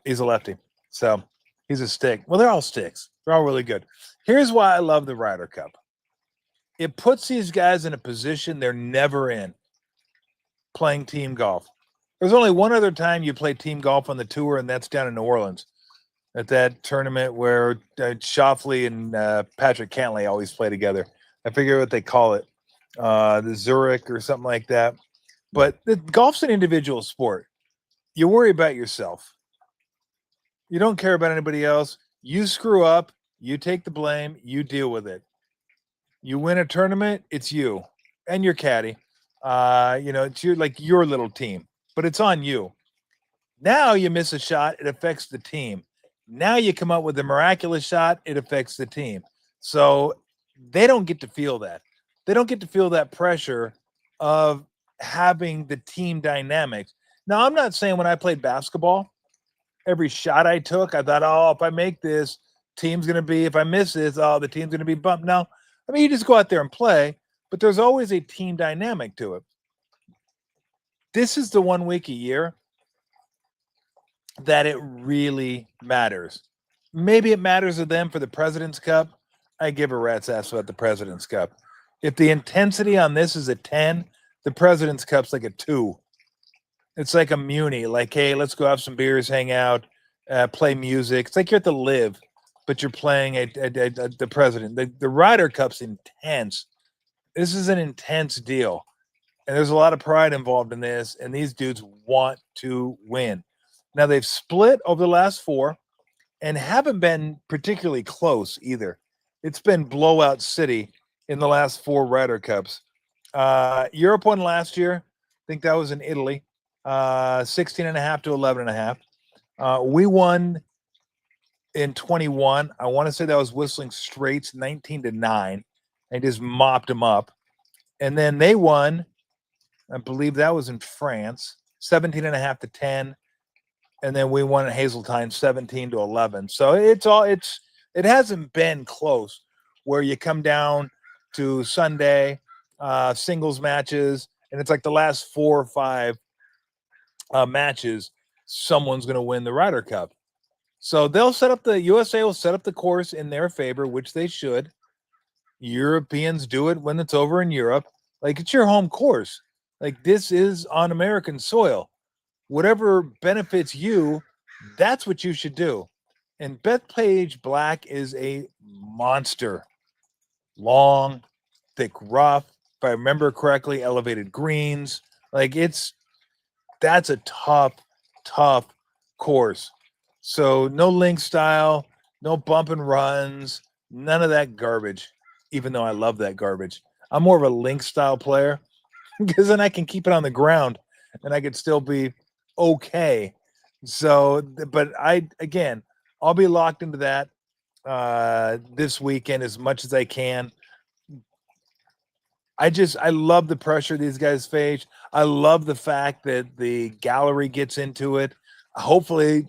he's a lefty. So he's a stick. Well, they're all sticks. They're all really good. Here's why I love the Ryder Cup. It puts these guys in a position they're never in, playing team golf. There's only one other time you play team golf on the tour, and that's down in New Orleans at that tournament where Shoffley and Patrick Cantlay always play together. I forget what they call it, the Zurich or something like that. But golf's an individual sport. You worry about yourself. You don't care about anybody else. You screw up, You take the blame. You deal with it. You win a tournament, it's you and your caddy. It's your little team, but it's on you. Now you miss a shot, it affects the team. Now you come up with a miraculous shot, it affects the team. So they don't get to feel that. They don't get to feel that pressure of having the team dynamics. Now, I'm not saying when I played basketball, every shot I took, I thought, oh, if I make this, team's going to be, if I miss this, oh, the team's going to be bumped. No, I mean, you just go out there and play, but there's always a team dynamic to it. This is the 1 week a year that it really matters. Maybe it matters to them for the President's Cup. I give a rat's ass about the President's Cup. If the intensity on this is a 10, the President's Cup's like a 2. It's like a muni, like, hey, let's go have some beers, hang out, play music. It's like you're at the Live, but you're playing the President. The Ryder Cup's intense. This is an intense deal. And there's a lot of pride involved in this, and these dudes want to win. Now, they've split over the last 4 and haven't been particularly close either. It's been blowout city in the last 4 Ryder Cups. Europe won last year. I think that was in Italy, 16.5 to 11.5. We won in 21. I want to say that was Whistling Straits, 19 to 9. And just mopped them up. And then they won, I believe that was in France, 17.5 to 10. And then we won at Hazeltine 17 to 11. So it hasn't been close where you come down to Sunday singles matches, and it's like the last 4 or 5 matches, someone's going to win the Ryder Cup. So the USA will set up the course in their favor, which they should. Europeans do it when it's over in Europe. Like, it's your home course. Like, this is on American soil. Whatever benefits you, that's what you should do. And Bethpage Black is a monster. Long, thick rough. If I remember correctly, elevated greens. Like, that's a tough course. So no link style, no bump and runs, none of that garbage, even though I love that garbage. I'm more of a link style player because then I can keep it on the ground and I could still be okay. So, but I'll be locked into that this weekend as much as I can. I love the pressure these guys face. I love the fact that the gallery gets into it. Hopefully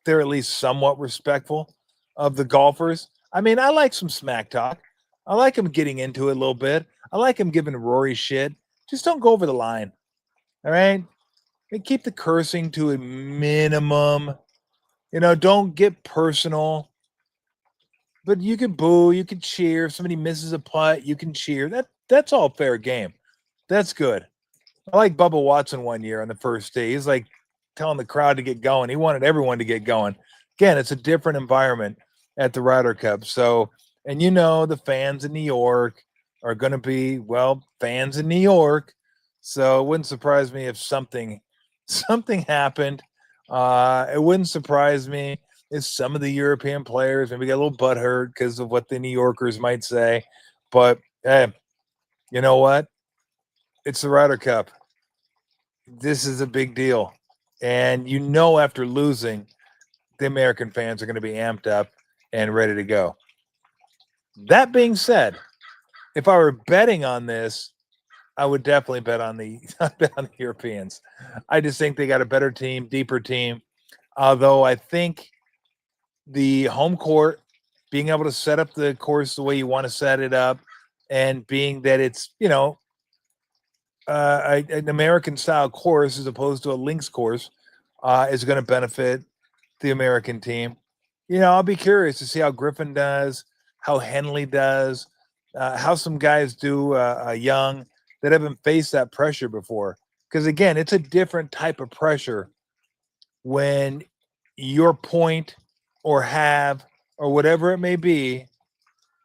they're at least somewhat respectful of the golfers. I mean, I like some smack talk. I like them getting into it a little bit. I like them giving Rory shit. Just don't go over the line. All right? And keep the cursing to a minimum. Don't get personal. But you can boo, you can cheer. If somebody misses a putt, you can cheer. That's all fair game. That's good. I like Bubba Watson one year on the first day. He's like telling the crowd to get going. He wanted everyone to get going. Again, it's a different environment at the Ryder Cup. So, and the fans in New York are going to be, fans in New York. So it wouldn't surprise me if something happened. It wouldn't surprise me if some of the European players maybe get a little butthurt because of what the New Yorkers might say. But, hey, you know what? It's the Ryder Cup. This is a big deal. And after losing, the American fans are going to be amped up and ready to go. That being said, if I were betting on this, I would definitely bet on the Europeans. I just think they got a better team, deeper team. Although I think the home court, being able to set up the course the way you want to set it up, and being that it's, an American style course as opposed to a links course, is going to benefit the American team. I'll be curious to see how Griffin does, how Henley does, how some guys do young that haven't faced that pressure before. Because again, it's a different type of pressure when your point or have or whatever it may be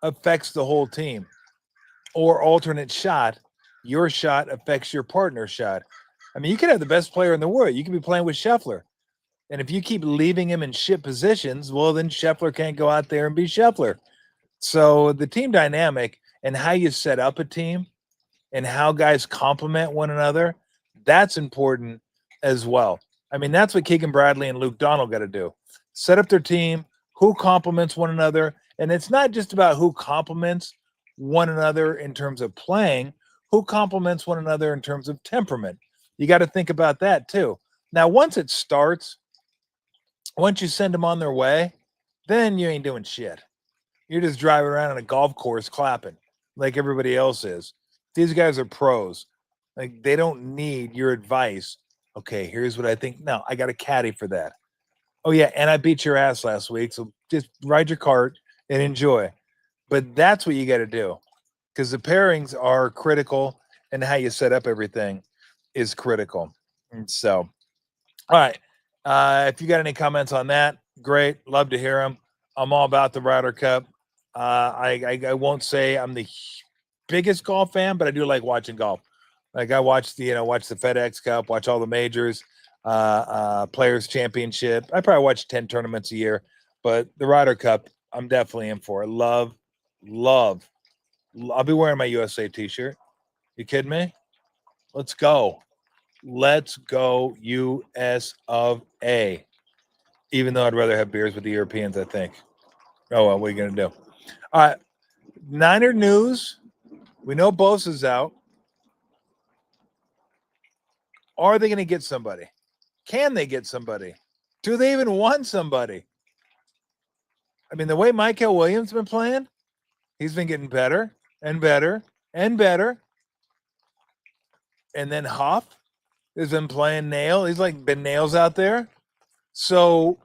affects the whole team. Or alternate shot, your shot affects your partner's shot. I mean, you could have the best player in the world. You could be playing with Scheffler. And if you keep leaving him in shit positions, well, then Scheffler can't go out there and be Scheffler. So the team dynamic and how you set up a team and how guys complement one another, that's important as well. I mean, that's what Keegan Bradley and Luke Donald got to do. Set up their team, who complements one another. And it's not just about who complements one another in terms of playing, who complements one another in terms of temperament. You got to think about that too. Now, once it starts, once you send them on their way, then you ain't doing shit. You're just driving around on a golf course clapping like everybody else is. These guys are pros. Like, they don't need your advice. Okay, here's what I think. No, I got a caddy for that. Oh, yeah, and I beat your ass last week, so just ride your cart and enjoy. But that's what you got to do, because the pairings are critical, and how you set up everything is critical. And so, all right, if you got any comments on that, great. Love to hear them. I'm all about the Ryder Cup. I won't say I'm the biggest golf fan, but I do like watching golf. Like, I watch the FedEx Cup, watch all the majors, Players Championship. I probably watch 10 tournaments a year, but the Ryder Cup, I'm definitely in for. Love. I'll be wearing my USA t-shirt. You kidding me? Let's go. Let's go, US of A. Even though I'd rather have beers with the Europeans, I think. Oh, well, what are you going to do? All right. Niner news. We know Bosa's out. Are they going to get somebody? Can they get somebody? Do they even want somebody? I mean, the way Michael Williams has been playing, he's been getting better and better and better. And then Huff has been playing nail. He's like been nails out there. So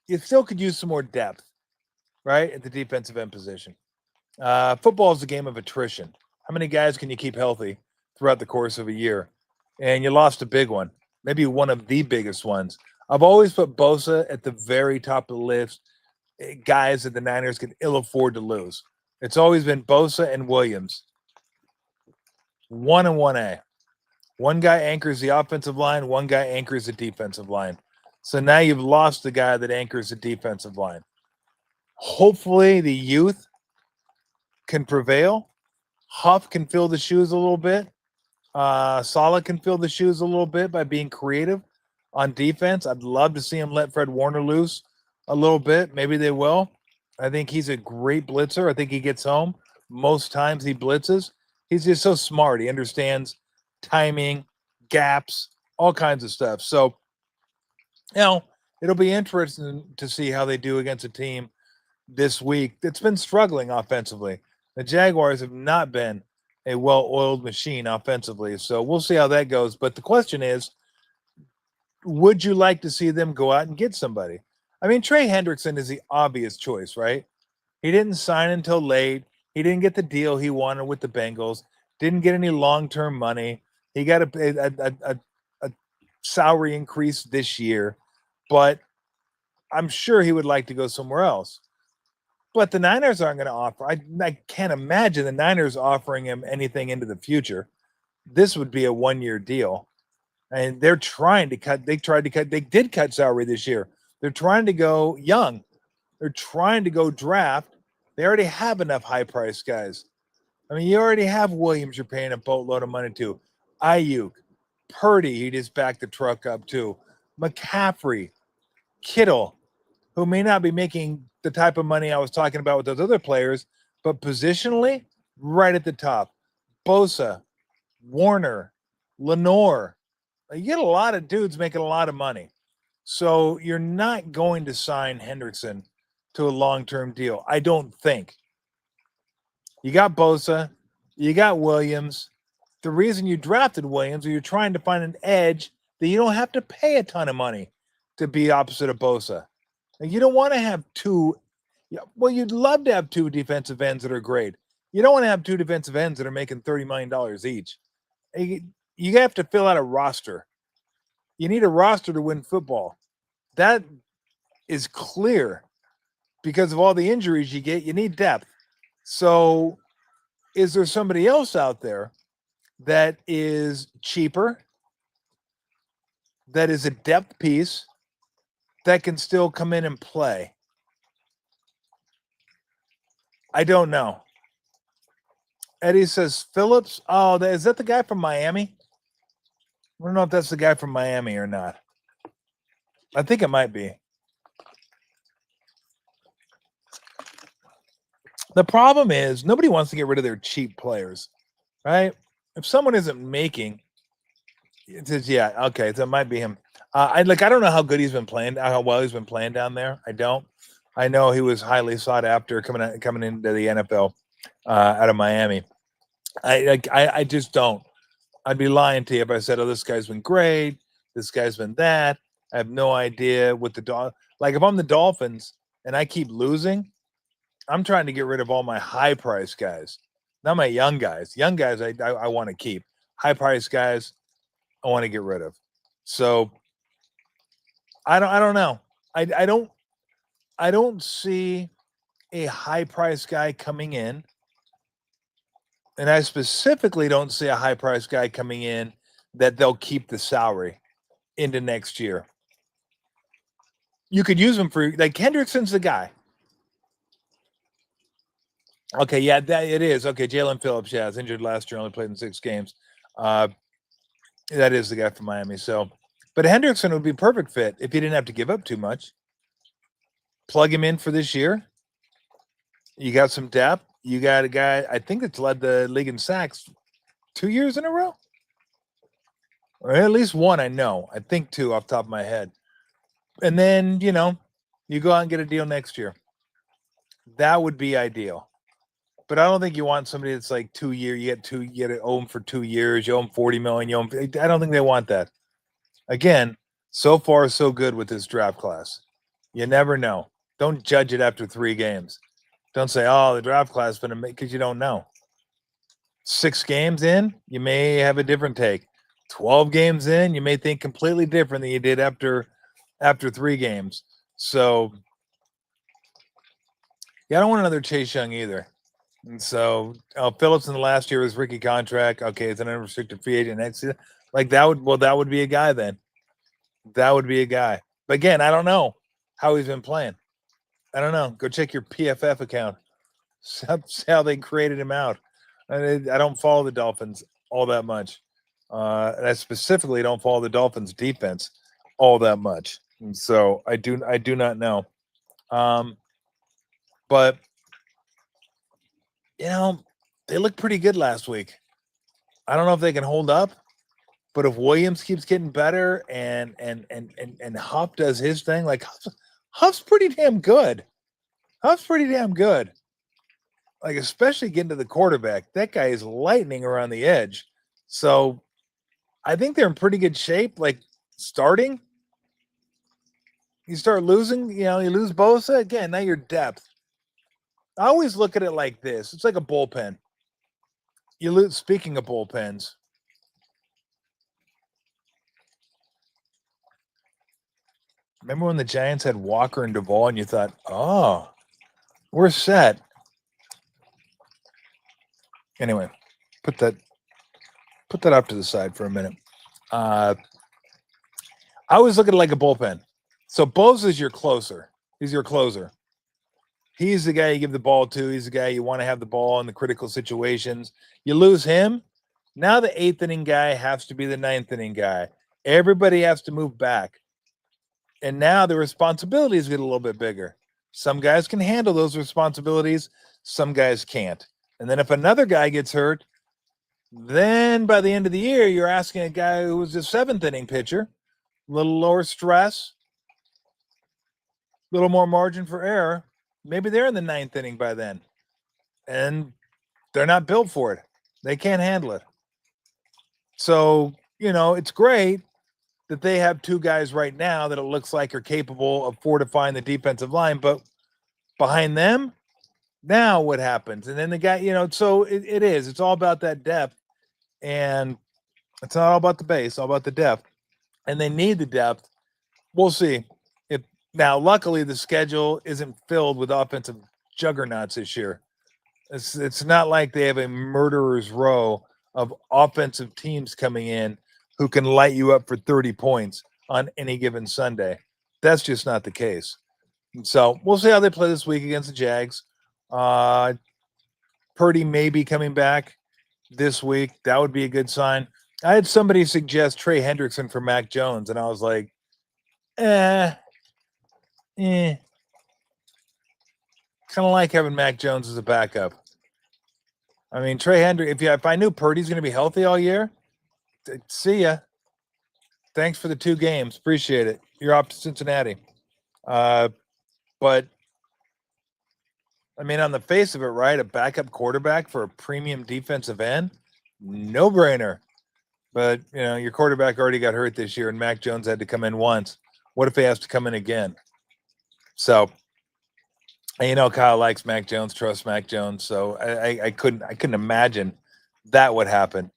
you still could use some more depth, right, at the defensive end position. Football is a game of attrition. How many guys can you keep healthy throughout the course of a year? And you lost a big one, maybe one of the biggest ones. I've always put Bosa at the very top of the list, guys that the Niners can ill afford to lose. It's always been Bosa and Williams, 1 and 1A. One guy anchors the offensive line, one guy anchors the defensive line. So now you've lost the guy that anchors the defensive line. Hopefully the youth can prevail. Huff can fill the shoes a little bit. Saleh can fill the shoes a little bit by being creative on defense. I'd love to see him let Fred Warner loose a little bit. Maybe they will. I think he's a great blitzer. I think he gets home. Most times he blitzes. He's just so smart. He understands timing, gaps, all kinds of stuff. So, it'll be interesting to see how they do against a team this week that's been struggling offensively. The Jaguars have not been a well-oiled machine offensively. So we'll see how that goes. But the question is, would you like to see them go out and get somebody? I mean, Trey Hendrickson is the obvious choice, right? He didn't sign until late. He didn't get the deal he wanted with the Bengals. Didn't get any long-term money. He got a salary increase this year, but I'm sure he would like to go somewhere else. But the Niners aren't going to offer. I can't imagine the Niners offering him anything into the future. This would be a one-year deal. And they're trying to cut. They did cut salary this year. They're trying to go young. They're trying to go draft. They already have enough high-priced guys. I mean, you already have Williams you're paying a boatload of money to. Ayuk, Purdy, he just backed the truck up to. McCaffrey, Kittle, who may not be making the type of money I was talking about with those other players, but positionally, right at the top. Bosa, Warner, Lenore. You get a lot of dudes making a lot of money. So you're not going to sign Hendrickson to a long-term deal, I don't think. You got Bosa. You got Williams. The reason you drafted Williams is you're trying to find an edge that you don't have to pay a ton of money to be opposite of Bosa. And you don't want to have two. Well, you'd love to have two defensive ends that are great. You don't want to have two defensive ends that are making $30 million each. You have to fill out a roster. You need a roster to win football. That is clear because of all the injuries you get. You need depth. So is there somebody else out there that is cheaper, that is a depth piece, that can still come in and play? I don't know. Eddie says Phillips. Oh, is that the guy from Miami? I don't know if that's the guy from Miami or not. I think it might be. The problem is nobody wants to get rid of their cheap players, right? If someone isn't making, it says, yeah, okay, so it might be him. I don't know how good he's been playing, how well he's been playing down there. I don't. I know he was highly sought after coming into the NFL out of Miami. I just don't. I'd be lying to you if I said, oh, this guy's been great. This guy's been that. I have no idea what like if I'm the Dolphins and I keep losing, I'm trying to get rid of all my high price guys, not my young guys. Young guys I want to keep. High price guys I want to get rid of. So I don't know. I don't see a high price guy coming in. And I specifically don't see a high price guy coming in that they'll keep the salary into next year. You could use him for, like, Hendrickson's the guy. Okay, yeah, that it is. Okay, Jalen Phillips, yeah, was injured last year, only played in 6 games. That is the guy from Miami. So, but Hendrickson would be perfect fit if he didn't have to give up too much. Plug him in for this year. You got some depth. You got a guy, I think, that's led the league in sacks 2 years in a row. Or at least one, I know. I think 2 off the top of my head. And then, you go out and get a deal next year. That would be ideal. But I don't think you want somebody that's like 2 year. You get it own for 2 years. You own $40 million. I don't think they want that. Again, so far so good with this draft class. You never know. Don't judge it after 3 games. Don't say, oh, the draft class is going to make, because you don't know. 6 games in, you may have a different take. 12 games in, you may think completely different than you did after 3 games. So, yeah, I don't want another Chase Young either. And so, Phillips in the last year was rookie contract. Okay, it's an unrestricted free agent next year. Like that would be a guy then. That would be a guy. But again, I don't know how he's been playing. I don't know. Go check your PFF account. See how they created him out. I don't follow the Dolphins all that much. And I specifically don't follow the Dolphins defense all that much. And so I do not know. But they look pretty good last week. I don't know if they can hold up, but if Williams keeps getting better and Huff does his thing, like Huff's pretty damn good. Like, especially getting to the quarterback. That guy is lightning around the edge. So I think they're in pretty good shape. Like, starting, you start losing, you lose Bosa again. Now your depth. I always look at it like this. It's like a bullpen. You lose. Speaking of bullpens, remember when the Giants had Walker and Duvall, and you thought, "Oh, we're set." Anyway, put that off to the side for a minute. I always look at it like a bullpen. So Bosa is your closer. He's your closer. He's the guy you give the ball to. He's the guy you want to have the ball in the critical situations. You lose him, now the 8th inning guy has to be the 9th inning guy. Everybody has to move back. And now the responsibilities get a little bit bigger. Some guys can handle those responsibilities. Some guys can't. And then if another guy gets hurt, then by the end of the year, you're asking a guy who was a 7th inning pitcher, a little lower stress, a little more margin for error. Maybe they're in the 9th inning by then. And they're not built for it. They can't handle it. So, it's great that they have 2 guys right now that it looks like are capable of fortifying the defensive line. But behind them, now what happens? And then the guy, so it is. It's all about that depth. And it's not all about the base, all about the depth. And they need the depth. We'll see. Now, luckily, the schedule isn't filled with offensive juggernauts this year. It's not like they have a murderer's row of offensive teams coming in who can light you up for 30 points on any given Sunday. That's just not the case. So we'll see how they play this week against the Jags. Purdy may be coming back this week. That would be a good sign. I had somebody suggest Trey Hendrickson for Mac Jones, and I was like, Kind of like having Mac Jones as a backup. I mean, Trey Hendrick, if I knew Purdy's going to be healthy all year, see ya. Thanks for the 2 games. Appreciate it. You're off to Cincinnati. But, I mean, on the face of it, right, a backup quarterback for a premium defensive end, no-brainer. But, your quarterback already got hurt this year, and Mac Jones had to come in once. What if he has to come in again? So, and Kyle likes Mac Jones, trusts Mac Jones. So I couldn't imagine that would happen.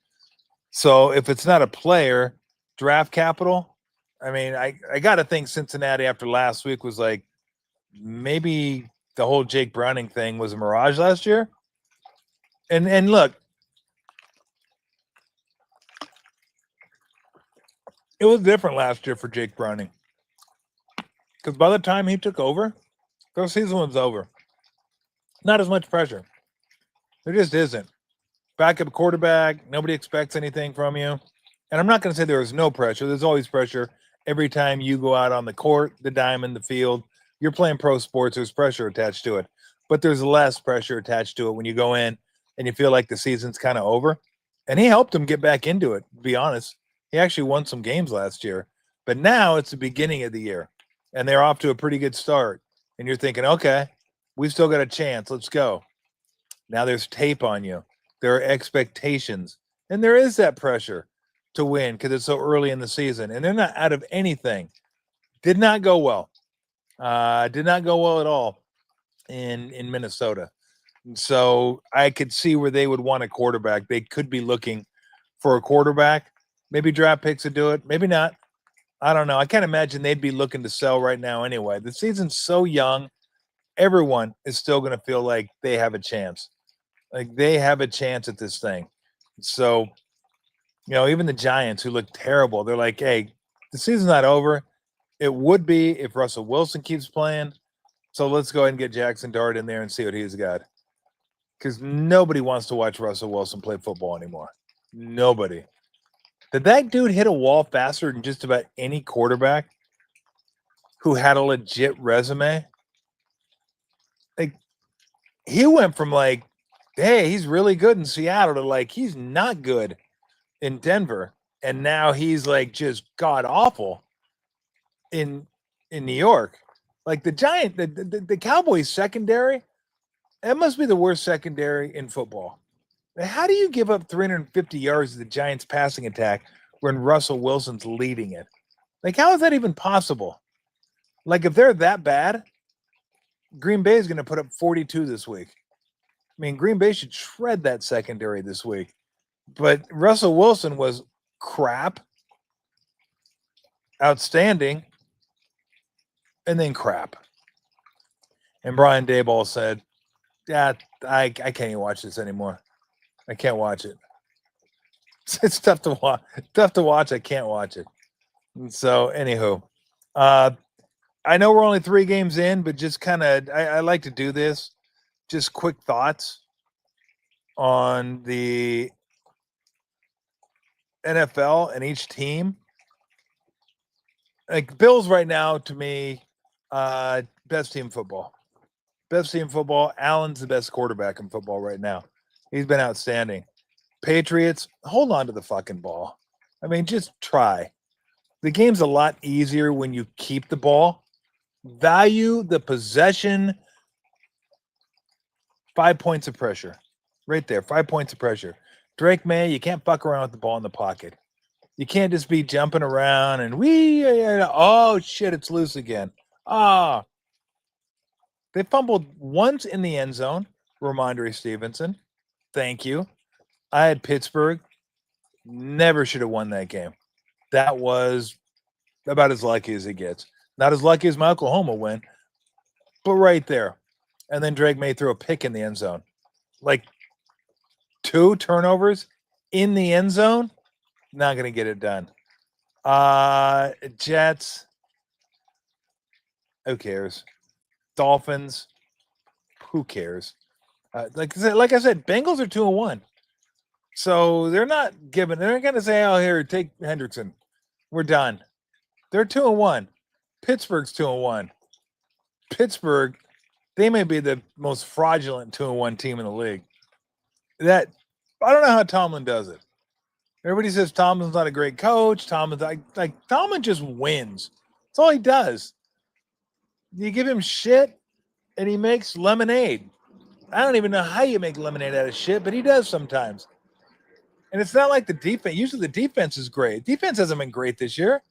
So if it's not a player, draft capital, I mean, I got to think Cincinnati after last week was like, maybe the whole Jake Browning thing was a mirage last year. And look, it was different last year for Jake Browning. Because by the time he took over, the season was over. Not as much pressure. There just isn't. Backup quarterback, nobody expects anything from you. And I'm not going to say there was no pressure. There's always pressure every time you go out on the court, the diamond, the field. You're playing pro sports, there's pressure attached to it. But there's less pressure attached to it when you go in and you feel like the season's kind of over. And he helped them get back into it, to be honest. He actually won some games last year. But now it's the beginning of the year. And they're off to a pretty good start. And you're thinking, okay, we've still got a chance. Let's go. Now there's tape on you. There are expectations. And there is that pressure to win because it's so early in the season. And they're not out of anything. Did not go well. Did not go well at all in Minnesota. And so I could see where they would want a quarterback. They could be looking for a quarterback. Maybe draft picks would do it. Maybe not. I don't know. I can't imagine they'd be looking to sell right now anyway. The season's so young. Everyone is still going to feel like they have a chance. Like they have a chance at this thing. So, even the Giants who look terrible, they're like, hey, the season's not over. It would be if Russell Wilson keeps playing. So let's go ahead and get Jackson Dart in there and see what he's got. Because nobody wants to watch Russell Wilson play football anymore. Nobody. Did that dude hit a wall faster than just about any quarterback who had a legit resume? Like, he went from like, hey, he's really good in Seattle to like, he's not good in Denver. And now he's like just god awful in New York. Like the Cowboys secondary, that must be the worst secondary in football. How do you give up 350 yards to the Giants passing attack when Russell Wilson's leading it? Like, how is that even possible? Like, if they're that bad, Green Bay is going to put up 42 this week. I mean, Green Bay should shred that secondary this week. But Russell Wilson was crap, outstanding, and then crap. And Brian Daboll said, yeah, I can't even watch this anymore. I can't watch it. It's tough to watch. Tough to watch. I can't watch it. And so, anywho, I know we're only 3 games in, but just kind of, I like to do this. Just quick thoughts on the NFL and each team. Like Bills right now, to me, best team in football. Best team in football. Allen's the best quarterback in football right now. He's been outstanding. Patriots, hold on to the fucking ball. I mean, just try. The game's a lot easier when you keep the ball. Value the possession. 5 points of pressure. Right there, 5 points of pressure. Drake May, you can't fuck around with the ball in the pocket. You can't just be jumping around and oh, shit, it's loose again. They fumbled once in the end zone. Ramondre Stevenson. Thank you. I had Pittsburgh. Never should have won that game. That was about as lucky as it gets. Not as lucky as my Oklahoma win, but right there. And then Drake May threw a pick in the end zone. Like 2 turnovers in the end zone. Not going to get it done. Jets. Who cares? Dolphins. Who cares? Like I said, Bengals are 2-1. So they're not giving. They're not going to say, "Oh, here, take Hendrickson. We're done." They're 2-1. Pittsburgh's 2-1. Pittsburgh, they may be the most fraudulent 2-1 team in the league. That I don't know how Tomlin does it. Everybody says Tomlin's not a great coach. Tomlin just wins. That's all he does. You give him shit, and he makes lemonade. I don't even know how you make lemonade out of shit, but he does sometimes. And it's not like the defense. Usually the defense is great. Defense hasn't been great this year.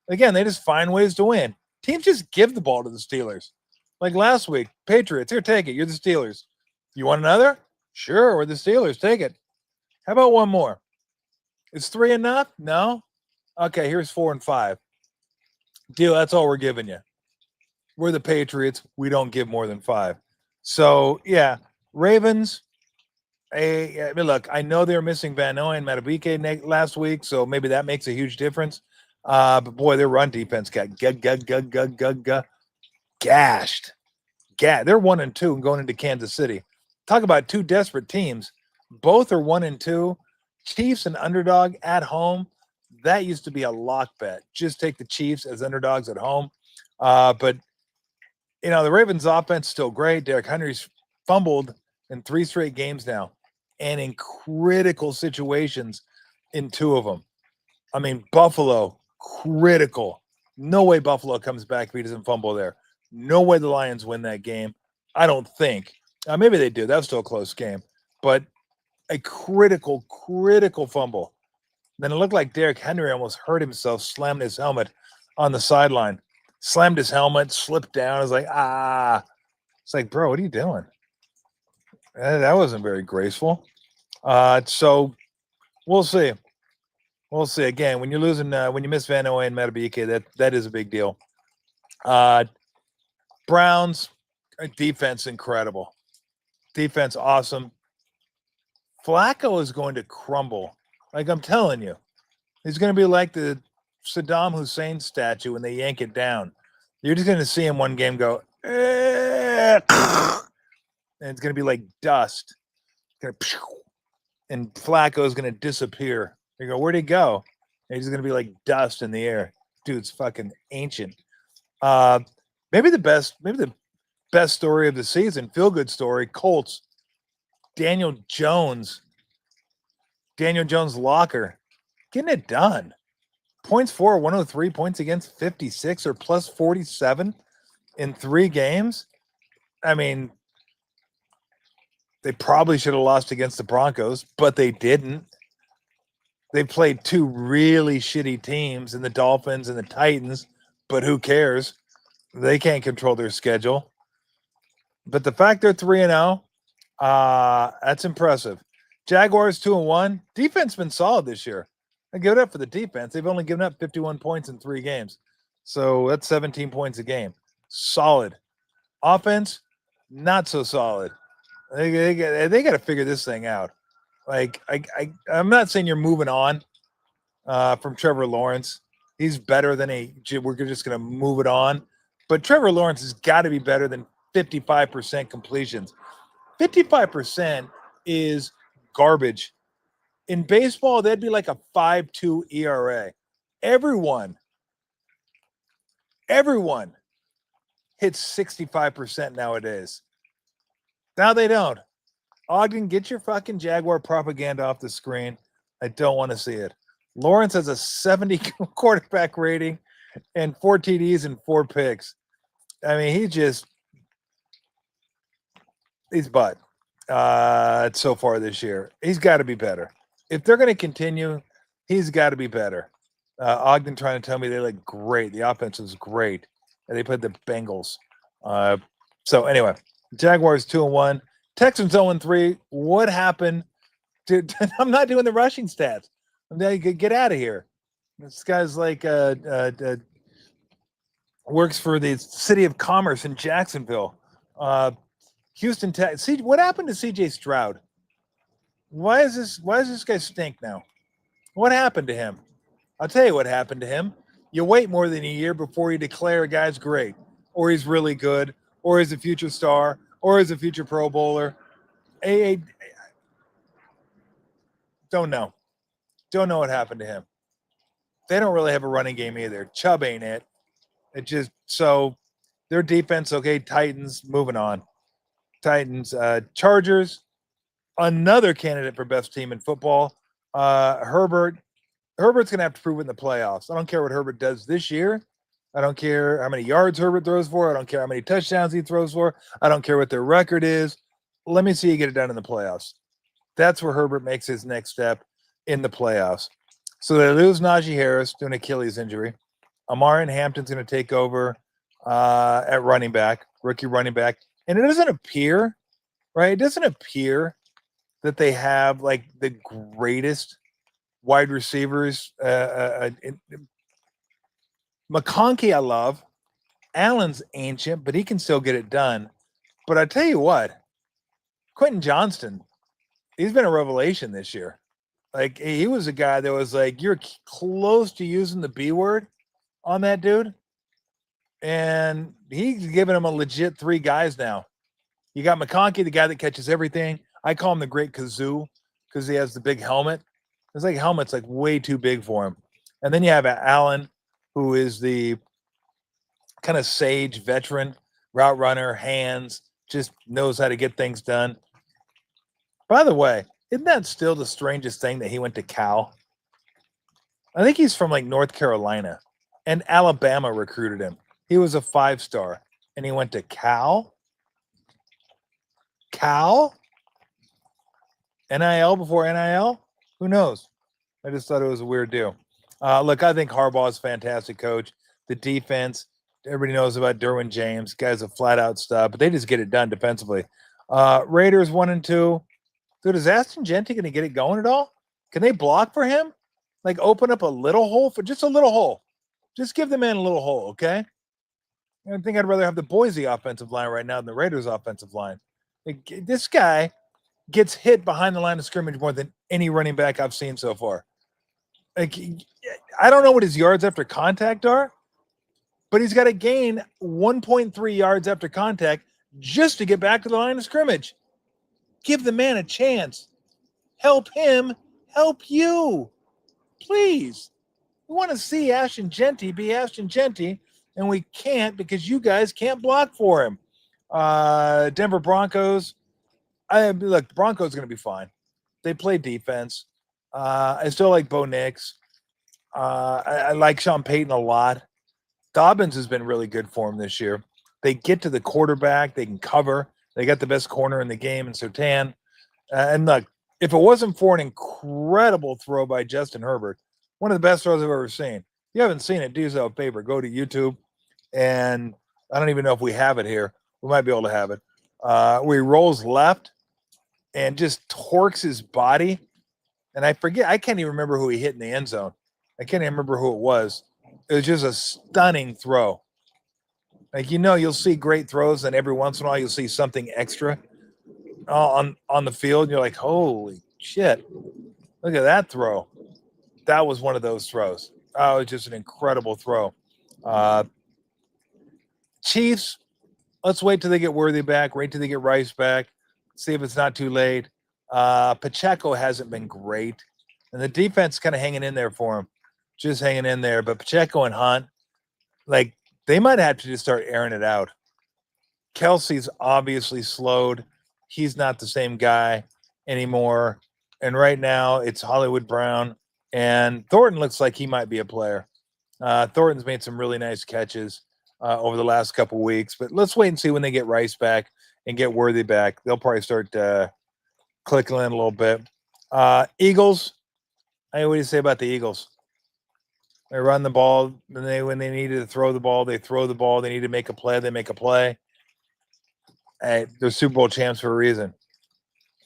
Again, they just find ways to win. Teams just give the ball to the Steelers. Like last week, Patriots, here, take it. You're the Steelers. You want another? Sure, we're the Steelers. Take it. How about one more? Is 3 enough? No? Okay, here's 4 and 5. Deal, that's all we're giving you. We're the Patriots. We don't give more than 5. So, yeah, Ravens. I mean, look, I know they were missing Van Noy and Matabike last week, so maybe that makes a huge difference. But, boy, their run defense got gashed. They're 1-2 and going into Kansas City. Talk about two desperate teams. Both are 1-2. Chiefs and underdog at home. That used to be a lock bet. Just take the Chiefs as underdogs at home. But, you know, the Ravens offense is still great. Derrick Henry's fumbled in 3 straight games now and in critical situations in 2 of them. I mean, Buffalo, critical. No way Buffalo comes back if he doesn't fumble there. No way the Lions win that game. I don't think. Maybe they do. That was still a close game. But a critical fumble. Then it looked like Derrick Henry almost hurt himself, slammed his helmet on the sideline. Slammed his helmet, slipped down. I was like, It's like, bro, what are you doing? That wasn't very graceful. So we'll see. We'll see. Again, when you're losing, when you miss Van Noy and Matabike, that is a big deal. Browns, defense incredible. Defense awesome. Flacco is going to crumble. Like I'm telling you. He's going to be like the Saddam Hussein statue when they yank it down. You're just going to see him one game go, and it's going to be like dust. And Flacco is going to disappear. You go, where'd he go? And he's going to be like dust in the air. Dude's fucking ancient. Maybe the best story of the season, feel-good story, Colts. Daniel Jones locker, getting it done. Points for 103, points against 56 or plus 47 in 3 games. I mean, they probably should have lost against the Broncos, but they didn't. They played 2 really shitty teams in the Dolphins and the Titans, but who cares? They can't control their schedule. But the fact they're 3-0, that's impressive. Jaguars 2-1. Defense been solid this year. I give it up for the defense. They've only given up 51 points in 3 games. So that's 17 points a game. Solid. Offense, not so solid. They got to figure this thing out. Like, I'm not saying you're moving on from Trevor Lawrence. He's better than we're just going to move it on. But Trevor Lawrence has got to be better than 55% completions. 55% is garbage. In baseball, that'd be like a 5.2 ERA. Everyone hits 65% nowadays. Now they don't. Ogden, get your fucking Jaguar propaganda off the screen. I don't want to see it. Lawrence has a 70 quarterback rating and 4 TDs and 4 picks. I mean, he's butt so far this year. He's got to be better. If they're going to continue, he's got to be better. Ogden trying to tell me they look great. The offense is great. And they played the Bengals. So anyway, Jaguars 2-1. Texans 0-3. What happened? I'm not doing the rushing stats. Get out of here. This guy's like works for the City of Commerce in Jacksonville. Houston Tech. See what happened to CJ Stroud? Why does this guy stink now? What happened to him? I'll tell you what happened to him. You wait more than a year before you declare a guy's great. or he's really good, or he's a future star, or he's a future Pro Bowler. Don't know. Don't know what happened to him. They don't really have a running game either. Chubb ain't it. It just so their defense, okay, Titans, moving on. Titans, Chargers, another candidate for best team in football. Herbert's gonna have to prove it in the playoffs. I don't care what Herbert does this year. I don't care how many yards Herbert throws for. I don't care how many touchdowns he throws for. I don't care what their record is. Let me see you get it done in the playoffs. That's where Herbert makes his next step in the playoffs. So they lose Najee Harris to an Achilles injury. Amari and Hampton's going to take over at running back, rookie running back. And it doesn't appear, right? It doesn't appear that they have like the greatest wide receivers. McConkey, I love. Allen's ancient, but he can still get it done. But I tell you what, Quentin Johnston, he's been a revelation this year. Like, he was a guy that was like, you're close to using the B word on that dude. And he's giving him a legit 3 guys now. You got McConkey, the guy that catches everything. I call him the Great Kazoo because he has the big helmet. It's like helmet's like way too big for him. And then you have Allen, who is the kind of sage veteran, route runner, hands, just knows how to get things done. By the way, isn't that still the strangest thing that he went to Cal? I think he's from like North Carolina, and Alabama recruited him. He was a 5-star, and he went to Cal? Cal? NIL before NIL? Who knows? I just thought it was a weird deal. Look, I think Harbaugh's a fantastic coach. The defense, everybody knows about Derwin James. Guy's a flat-out stud, but they just get it done defensively. Raiders 1-2. Dude, is Ashton Genty going to get it going at all? Can they block for him? Like, open up a little hole for just a little hole. Just give the man a little hole, okay? I think I'd rather have the Boise offensive line right now than the Raiders offensive line. Like, this guy gets hit behind the line of scrimmage more than any running back I've seen so far. Like, I don't know what his yards after contact are, but he's got to gain 1.3 yards after contact just to get back to the line of scrimmage. Give the man a chance. Help him help you. Please. We want to see Ashton Genty be Ashton Genty, and we can't because you guys can't block for him. Denver Broncos. Look, the Broncos are going to be fine. They play defense. I still like Bo Nix. I like Sean Payton a lot. Dobbins has been really good for him this year. They get to the quarterback. They can cover. They got the best corner in the game in Surtain. And look, if it wasn't for an incredible throw by Justin Herbert, one of the best throws I've ever seen. If you haven't seen it, do yourself a favor. Go to YouTube. And I don't even know if we have it here. We might be able to have it. Where he rolls left and just torques his body. And I can't even remember who he hit in the end zone. I can't even remember who it was. It was just a stunning throw. Like, you'll see great throws, and every once in a while you'll see something extra on the field. And you're like, holy shit, look at that throw. That was one of those throws. Oh, it was just an incredible throw. Chiefs, let's wait till they get Worthy back, wait till they get Rice back, see if it's not too late. Pacheco hasn't been great, and the defense kind of hanging in there for him, just hanging in there. But Pacheco and Hunt, like, they might have to just start airing it out. Kelsey's obviously slowed. He's not the same guy anymore. And right now it's Hollywood Brown, and Thornton looks like he might be a player. Thornton's made some really nice catches over the last couple weeks, but let's wait and see when they get Rice back and get Worthy back. They'll probably start clicking in a little bit. Eagles. Hey, what do you say about the Eagles? They run the ball. Then when they needed to throw the ball, they throw the ball. They need to make a play. They make a play. Hey, they're Super Bowl champs for a reason.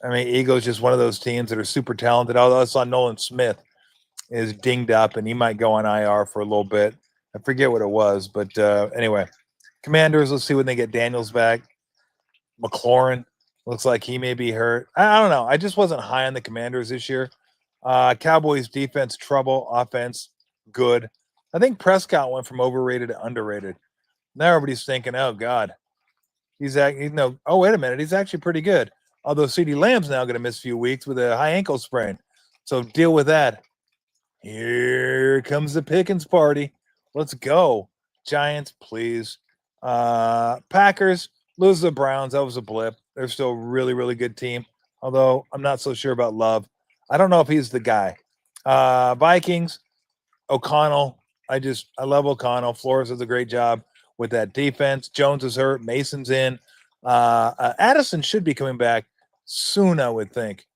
I mean, Eagles just one of those teams that are super talented. Although I saw Nolan Smith is dinged up, and he might go on IR for a little bit. I forget what it was, but anyway. Commanders, let's see when they get Daniels back. McLaurin looks like he may be hurt. I don't know. I just wasn't high on the Commanders this year. Cowboys defense, trouble. Offense, good. I think Prescott went from overrated to underrated. Now everybody's thinking, oh God, oh, wait a minute, he's actually pretty good. Although CeeDee Lamb's now going to miss a few weeks with a high ankle sprain. So deal with that. Here comes the Pickens party. Let's go. Giants, please. Packers lose the Browns. That was a blip. They're still a really, really good team. Although I'm not so sure about Love. I don't know if he's the guy. Vikings, O'Connell. I love O'Connell. Flores does a great job with that defense. Jones is hurt. Mason's in. Addison should be coming back soon, I would think.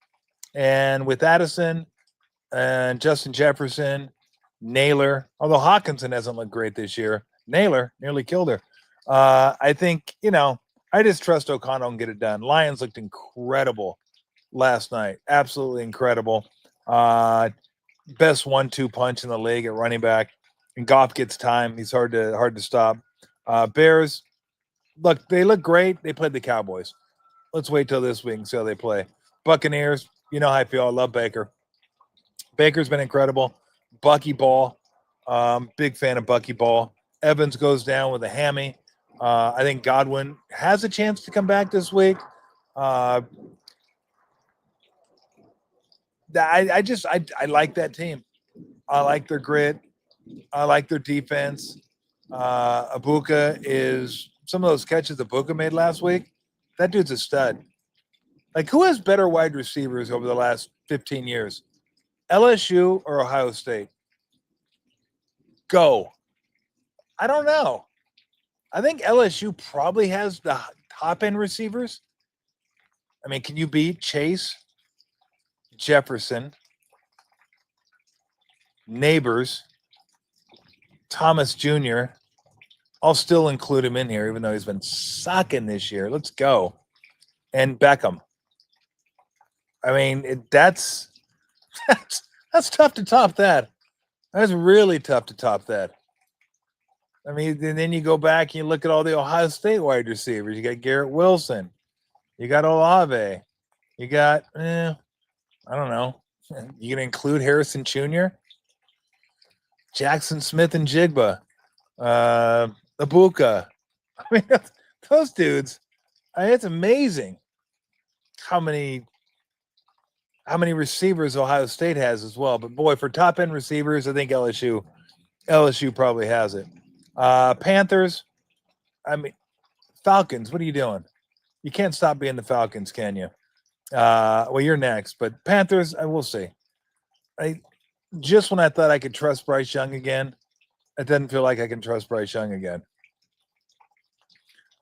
And with Addison and Justin Jefferson, Naylor, although Hawkinson hasn't looked great this year, Naylor nearly killed her. I think, I just trust O'Connell and get it done. Lions looked incredible last night. Absolutely incredible. Best 1-2 punch in the league at running back. And Goff gets time. He's hard to stop. Bears, they look great. They played the Cowboys. Let's wait till this week and see how they play. Buccaneers, you know how I feel. I love Baker. Baker's been incredible. Bucky Ball, big fan of Bucky Ball. Evans goes down with a hammy. I think Godwin has a chance to come back this week. I like that team. I like their grit. I like their defense. Ibuka is some of those catches Ibuka made last week. That dude's a stud. Like, who has better wide receivers over the last 15 years? LSU or Ohio State? Go. I don't know. I think LSU probably has the top end receivers. I mean, can you beat Chase, Jefferson, Neighbors, Thomas Jr.? I'll still include him in here, even though he's been sucking this year. Let's go. And Beckham. I mean, that's tough to top that. That's really tough to top that. I mean, and then you go back and you look at all the Ohio State wide receivers. You got Garrett Wilson. You got Olave. You got, I don't know. You going to include Harrison Jr.? Jackson Smith and Jigba. Ibuka. I mean, those dudes, it's amazing how many receivers Ohio State has as well. But boy, for top end receivers, I think LSU probably has it. Panthers, I mean, Falcons, what are you doing? You can't stop being the Falcons, can you? Well, you're next, but Panthers, I will see. Just when I thought I could trust Bryce Young again, it doesn't feel like I can trust Bryce Young again.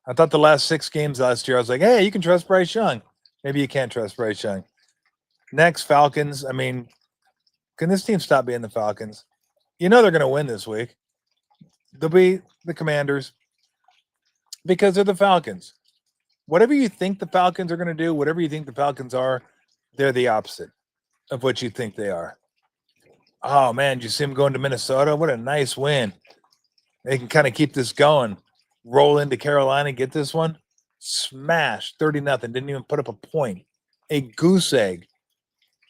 I thought the last 6 games last year, I was like, hey, you can trust Bryce Young. Maybe you can't trust Bryce Young. Next, Falcons. I mean, can this team stop being the Falcons? You know they're going to win this week. They'll be the Commanders because they're the Falcons. Whatever you think the Falcons are going to do, whatever you think the Falcons are, they're the opposite of what you think they are. Oh, man, did you see them going to Minnesota? What a nice win. They can kind of keep this going. Roll into Carolina, get this one. Smash, 30-0. Didn't even put up a point. A goose egg.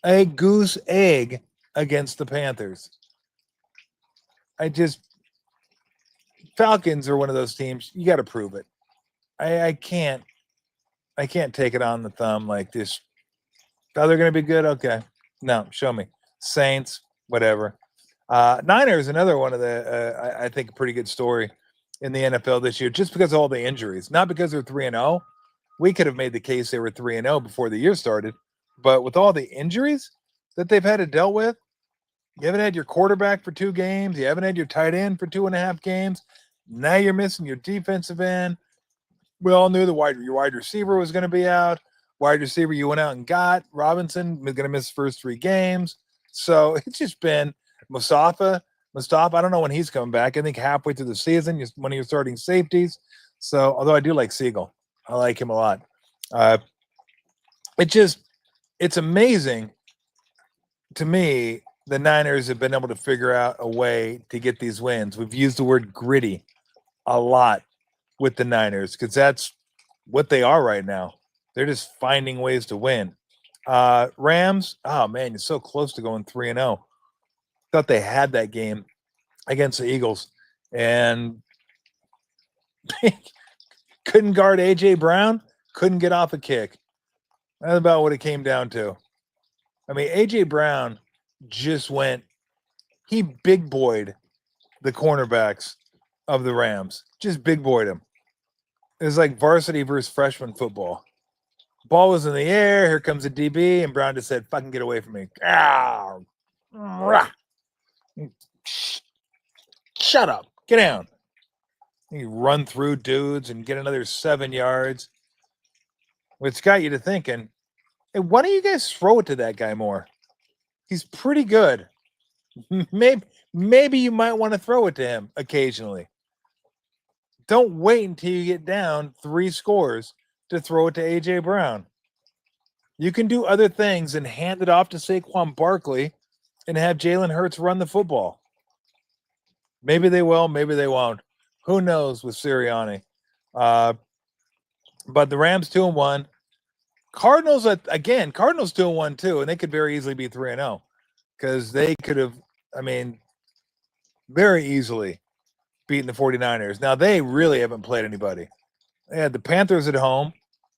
A goose egg against the Panthers. Falcons are one of those teams. You got to prove it. I can't take it on the thumb like this. Oh, they're going to be good? Okay. No, show me. Saints, whatever. Niners, another one of the, I think, a pretty good story in the NFL this year, just because of all the injuries. Not because they're 3-0. We could have made the case they were 3-0 before the year started. But with all the injuries that they've had to deal with, you haven't had your quarterback for 2 games. You haven't had your tight end for 2.5 games. Now you're missing your defensive end. We all knew your wide receiver was going to be out. Wide receiver you went out and got. Robinson was going to miss the first 3 games. So it's just been Mustafa, I don't know when he's coming back. I think halfway through the season, when he was starting safeties. So, although I do like Siegel. I like him a lot. It's amazing to me the Niners have been able to figure out a way to get these wins. We've used the word gritty a lot with the Niners because that's what they are right now. They're just finding ways to win. Rams, oh, man, you're so close to going 3-0. Thought they had that game against the Eagles. And Couldn't guard A.J. Brown, couldn't get off a kick. That's about what it came down to. I mean, A.J. Brown just he big boyed the cornerbacks of the Rams. Just big boyed them. It was like varsity versus freshman football. Ball was in the air. Here comes a DB, and Brown just said, fucking get away from me. Shut up. Get down. You run through dudes and get another 7 yards, which got you to thinking, hey, why don't you guys throw it to that guy more? He's pretty good. Maybe you might want to throw it to him occasionally. Don't wait until you get down 3 scores to throw it to A.J. Brown. You can do other things and hand it off to Saquon Barkley and have Jalen Hurts run the football. Maybe they will, maybe they won't. Who knows with Sirianni? But the Rams 2-1. Cardinals 2-1 too, and they could very easily be 3-0 because they could have, very easily beaten the 49ers. Now, they really haven't played anybody. They had the Panthers at home,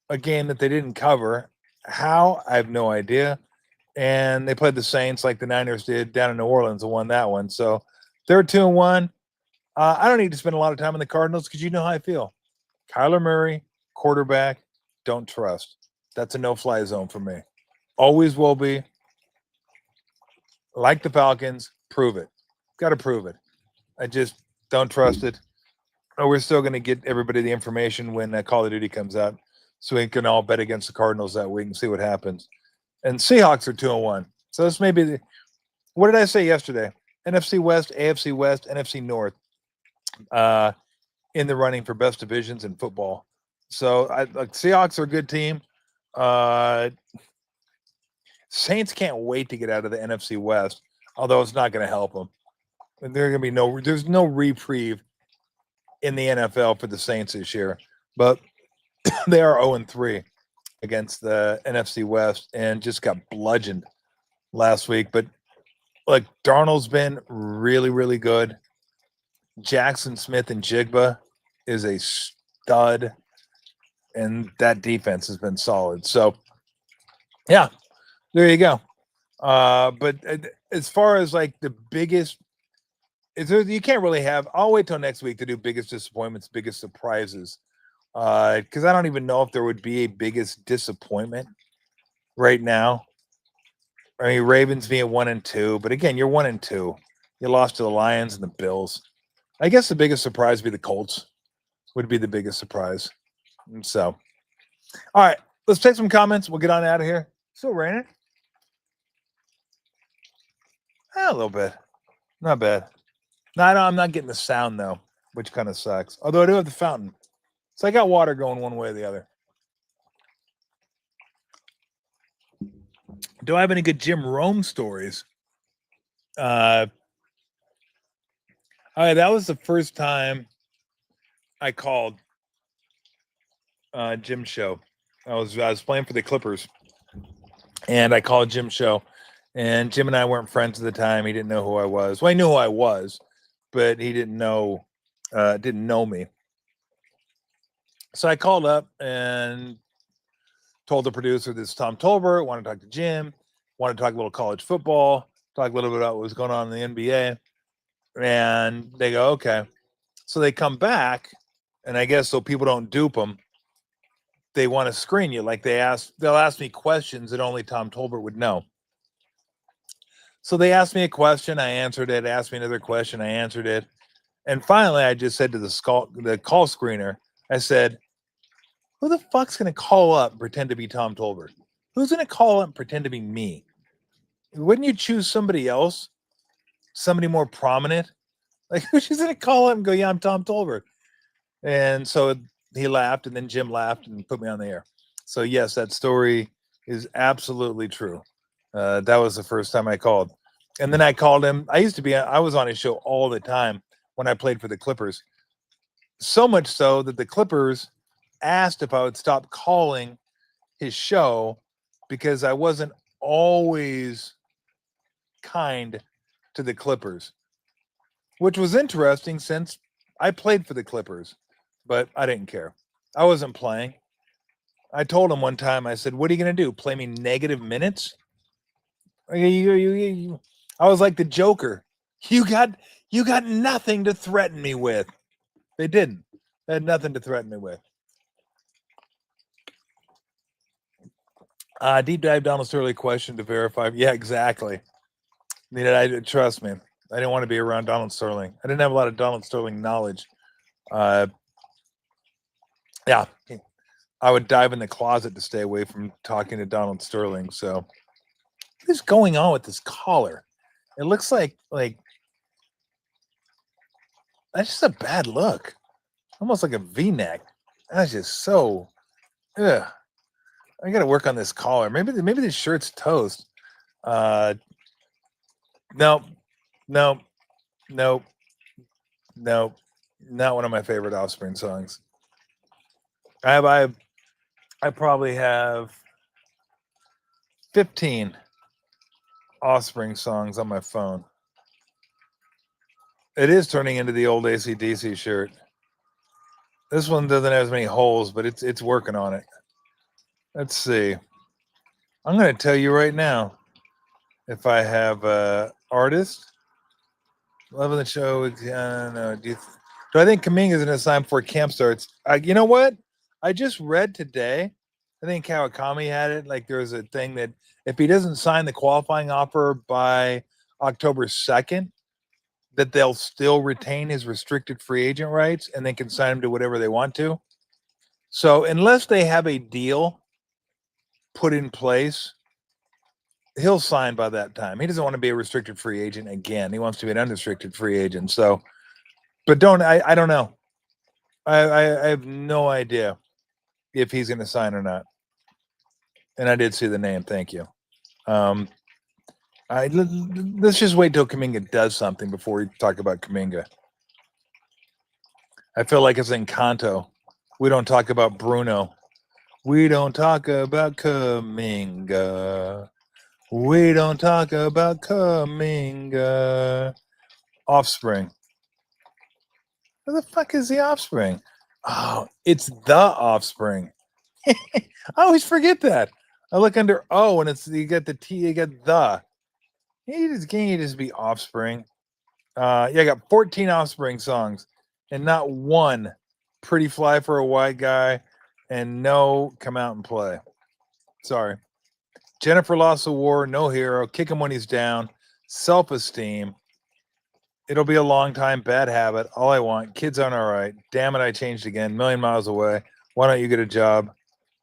a game that they didn't cover. How? I have no idea. And they played the Saints like the Niners did down in New Orleans and won that one. So they're 2-1. I don't need to spend a lot of time on the Cardinals because you know how I feel. Kyler Murray, quarterback, don't trust. That's a no-fly zone for me. Always will be. Like the Falcons, prove it. Got to prove it. I just don't trust it. We're still going to get everybody the information when Call of Duty comes out so we can all bet against the Cardinals that week and see what happens. And Seahawks are 2-1. So this may be what did I say yesterday? NFC West, AFC West, NFC North in the running for best divisions in football. So Seahawks are a good team. Saints can't wait to get out of the NFC West, although it's not going to help them. There's no reprieve in the NFL for the Saints this year, but they are 0-3 against the NFC West and just got bludgeoned last week. But Darnold's been really, really good. Jackson Smith and Jigba is a stud, and that defense has been solid. So, yeah, there you go. But as far as the biggest, you can't really have. I'll wait till next week to do biggest disappointments, biggest surprises, because I don't even know if there would be a biggest disappointment right now. I mean, Ravens being 1-2, but again, you're 1-2. You lost to the Lions and the Bills. I guess the biggest surprise would be the Colts. Would be the biggest surprise. And so, all right, let's take some comments. We'll get on out of here. Still raining? A little bit. Not bad. No, I'm not getting the sound, though, which kind of sucks. Although I do have the fountain. So I got water going one way or the other. Do I have any good Jim Rome stories? All right, that was the first time I called Jim's show. I was playing for the Clippers, and I called Jim's show. And Jim and I weren't friends at the time. He didn't know who I was. Well, he knew who I was, but he didn't know me. So I called up and told the producer, this is Tom Tolbert, want to talk to Jim, want to talk a little college football, talk a little bit about what was going on in the NBA. And they go, okay. So they come back, and I guess so people don't dupe them, they want to screen you. They'll ask me questions that only Tom Tolbert would know. So they asked me a question, I answered it. Asked me another question, I answered it. And finally, I just said to the call screener, I said, who the fuck's going to call up and pretend to be Tom Tolbert? Who's going to call up and pretend to be me? Wouldn't you choose somebody else? Somebody more prominent? Who's going to call up and go, yeah, I'm Tom Tolbert? And so he laughed, and then Jim laughed and put me on the air. So, yes, that story is absolutely true. That was the first time I called. And then I called him. I was on his show all the time when I played for the Clippers. So much so that the Clippers asked if I would stop calling his show because I wasn't always kind to the Clippers, which was interesting since I played for the Clippers. but I didn't care. I wasn't playing. I told him one time, I said, what are you going to do? Play me negative minutes? I was like the Joker. You got nothing to threaten me with. They didn't. They had nothing to threaten me with. Deep dive Donald Sterling question to verify. Yeah, exactly. Trust me. I didn't want to be around Donald Sterling. I didn't have a lot of Donald Sterling knowledge. Yeah, I would dive in the closet to stay away from talking to Donald Sterling. So, what is going on with this collar? It looks like that's just a bad look. Almost like a V-neck. That's just so. Ugh. I got to work on this collar. Maybe this shirt's toast. No, not one of my favorite Offspring songs. I probably have 15 Offspring songs on my phone. It is turning into the old AC/DC shirt. This one doesn't have as many holes, but it's working on it. Let's see. I'm going to tell you right now if I have artist. Loving the show. No, do I think Kaminga is going to sign before camp starts? You know what? I just read today. I think Kawakami had it. Like there's a thing that if he doesn't sign the qualifying offer by October 2nd, that they'll still retain his restricted free agent rights and they can sign him to whatever they want to. So unless they have a deal put in place, he'll sign by that time. He doesn't want to be a restricted free agent again. He wants to be an unrestricted free agent. So, but I don't know. I have no idea if he's going to sign or not. And I did see the name. Thank you. Let's just wait till Kaminga does something before we talk about Kaminga. I feel like it's Encanto. We don't talk about Bruno. We don't talk about Kaminga. We don't talk about Kaminga. Offspring. Who the fuck is the Offspring? Oh, it's the Offspring. I always forget that. I look under O and you got the T, you got the. Can't you just be Offspring? I got 14 Offspring songs and not one Pretty Fly for a White Guy and no Come Out and Play. Sorry. Jennifer Lost the War, No Hero, Kick Him When He's Down, Self-Esteem. It'll be a long time, Bad Habit, All I Want, Kids Aren't All Right, Damn It, I Changed Again, Million Miles Away, Why Don't You Get a Job?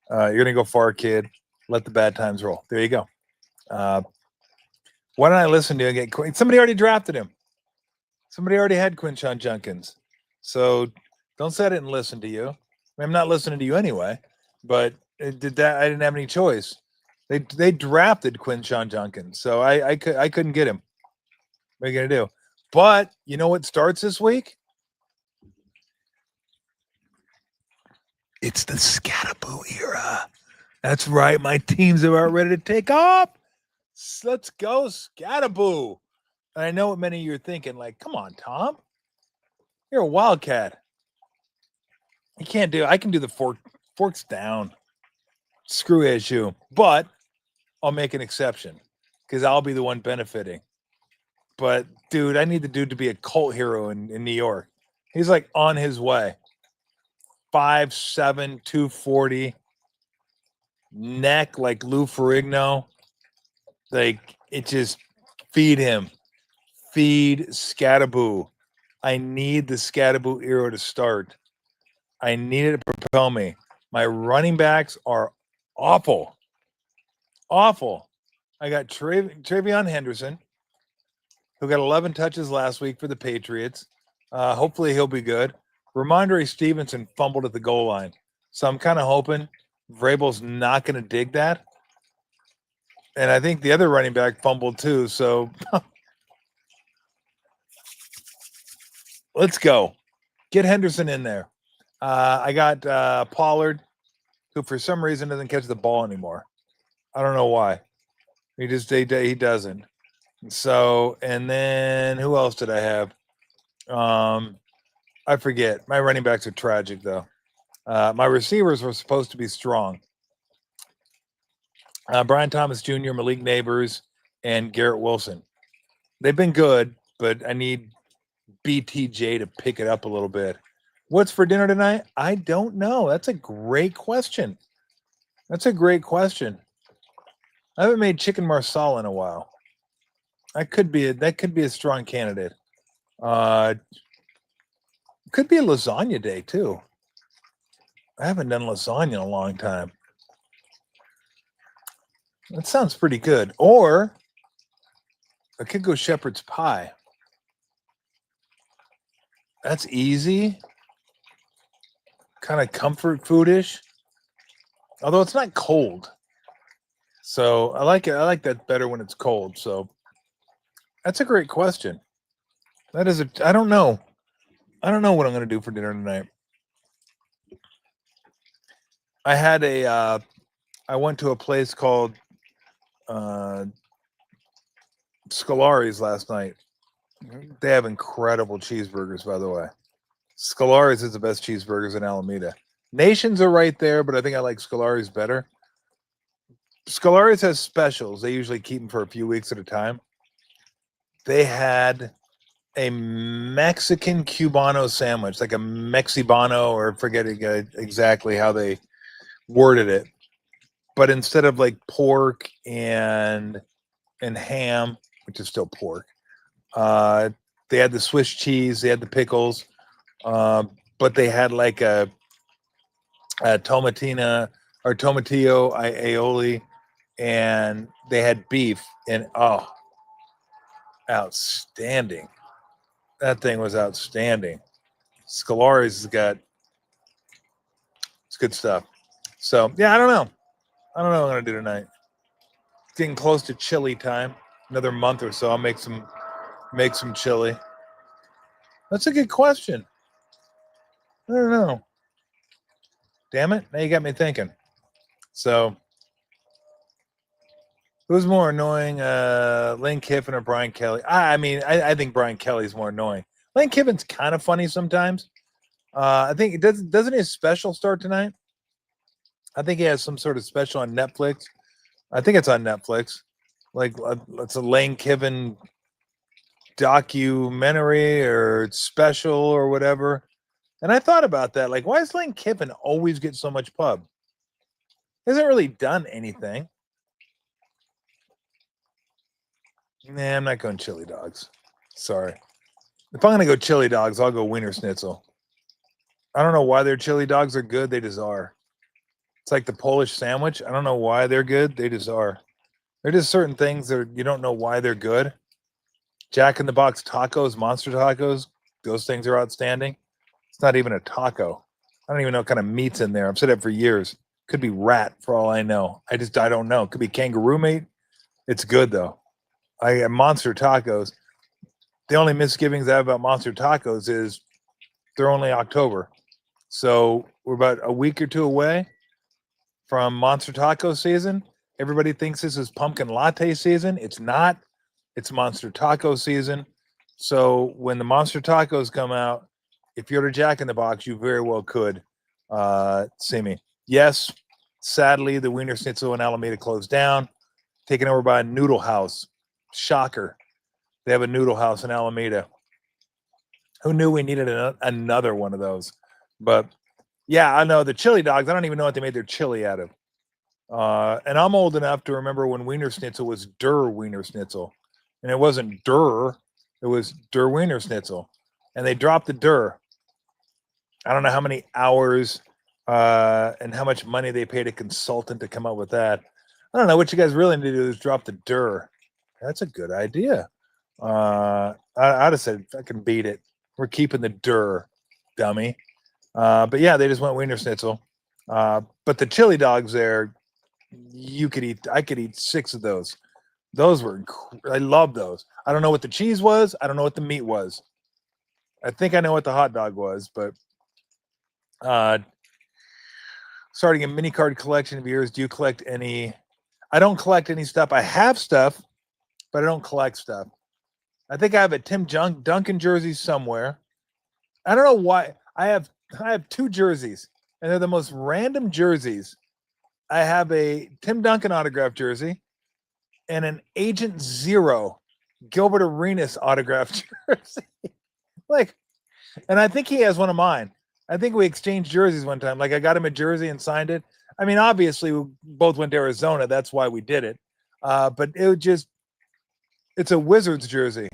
You're going to go far, kid. Let the bad times roll. There you go. Why don't I listen to you again? Somebody already drafted him. Somebody already had Quinshon Judkins. So don't say I didn't listen to you. I'm not listening to you anyway, but I didn't have any choice. They drafted Quinshon Judkins, so I couldn't get him. What are you going to do? But you know what starts this week? It's the Scataboo era. That's right. My team's about ready to take off. Let's go, Scataboo. And I know what many of you are thinking, like, come on, Tom. You're a wildcat. You can't do it. I can do the forks down. Screw issue. But I'll make an exception because I'll be the one benefiting. But, dude, I need the dude to be a cult hero in New York. He's like on his way. 5'7", 240. Neck like Lou Ferrigno. Like, it just feed him. Feed Scataboo. I need the Scataboo era to start. I need it to propel me. My running backs are awful. Awful. I got Travion Henderson, who got 11 touches last week for the Patriots. Hopefully he'll be good. Ramondre Stevenson fumbled at the goal line. So I'm kind of hoping Vrabel's not going to dig that. And I think the other running back fumbled too. So let's go. Get Henderson in there. I got Pollard, who for some reason doesn't catch the ball anymore. I don't know why. He doesn't. So, and then who else did I have? I forget. My running backs are tragic, though. My receivers were supposed to be strong. Brian Thomas Jr., Malik Neighbors, and Garrett Wilson. They've been good, but I need BTJ to pick it up a little bit. What's for dinner tonight? I don't know. That's a great question. I haven't made chicken marsala in a while. That could be a strong candidate. Could be a lasagna day too. I haven't done lasagna in a long time. That sounds pretty good. Or I could go shepherd's pie. That's easy. Kind of comfort foodish. Although it's not cold. So I like it. I like that better when it's cold. So that's a great question. I don't know. I don't know what I'm going to do for dinner tonight. I went to a place called Scolari's last night. They have incredible cheeseburgers, by the way. Scolari's is the best cheeseburgers in Alameda. Nations are right there, but I think I like Scolari's better. Scolari's has specials. They usually keep them for a few weeks at a time. They had a Mexican Cubano sandwich, like a Mexibano, or forgetting exactly how they worded it. But instead of like pork and ham, which is still pork, they had the Swiss cheese, they had the pickles, but they had like a tomatina or tomatillo aioli, and they had beef, and outstanding. That thing was outstanding. Scolari's has got it's good stuff. So yeah, I don't know what I'm gonna do tonight. It's getting close to chili time. Another month or so, I'll make some chili. That's a good question. I don't know. Damn it! Now you got me thinking. So, who's more annoying, Lane Kiffin or Brian Kelly? I think Brian Kelly's more annoying. Lane Kiffin's kind of funny sometimes. I think doesn't his special start tonight? I think he has some sort of special on Netflix. I think it's on Netflix. Like it's a Lane Kiffin documentary or special or whatever. And I thought about that. Like, why does Lane Kiffin always get so much pub? He hasn't really done anything. Nah, I'm not going chili dogs. Sorry. If I'm going to go chili dogs, I'll go Wiener Schnitzel. I don't know why their chili dogs are good. They just are. It's like the Polish sandwich. I don't know why they're good. They just are. There are just certain things that you don't know why they're good. Jack in the Box tacos, monster tacos, those things are outstanding. It's not even a taco. I don't even know what kind of meat's in there. I've said it for years. Could be rat for all I know. I don't know. Could be kangaroo meat. It's good though. I have monster tacos. The only misgivings I have about monster tacos is they're only October. So we're about a week or two away from monster taco season. Everybody thinks this is pumpkin latte season. It's not. It's monster taco season. So when the monster tacos come out, if you're at a Jack in the Box, you very well could see me. Yes, sadly, the Wiener Schnitzel in Alameda closed down, taken over by a Noodle House. Shocker. They have a Noodle House in Alameda. Who knew we needed another one of those? But yeah, I know the chili dogs. I don't even know what they made their chili out of. And I'm old enough to remember when Wiener Schnitzel was Der Wiener Schnitzel. And it wasn't Der, it was Der Wiener Schnitzel. And they dropped the Der. I don't know how many hours and how much money they paid a consultant to come up with that. I don't know. What you guys really need to do is drop the Der. That's a good idea. I'd have said, I can beat it. We're keeping the Der, dummy. But yeah, they just went Wiener Schnitzel. But the chili dogs there, I could eat 6 of those. Those were, I love those. I don't know what the cheese was. I don't know what the meat was. I think I know what the hot dog was, but starting a mini card collection of yours. Do you collect any? I don't collect any stuff. I have stuff, but I don't collect stuff. I think I have a Tim Duncan jersey somewhere. I don't know why. I have 2 jerseys, and they're the most random jerseys. I have a Tim Duncan autographed jersey and an Agent Zero Gilbert Arenas autographed jersey. Like, and I think he has one of mine. I think we exchanged jerseys one time. Like, I got him a jersey and signed it. I mean, obviously, we both went to Arizona. That's why we did it. But it's a Wizards jersey.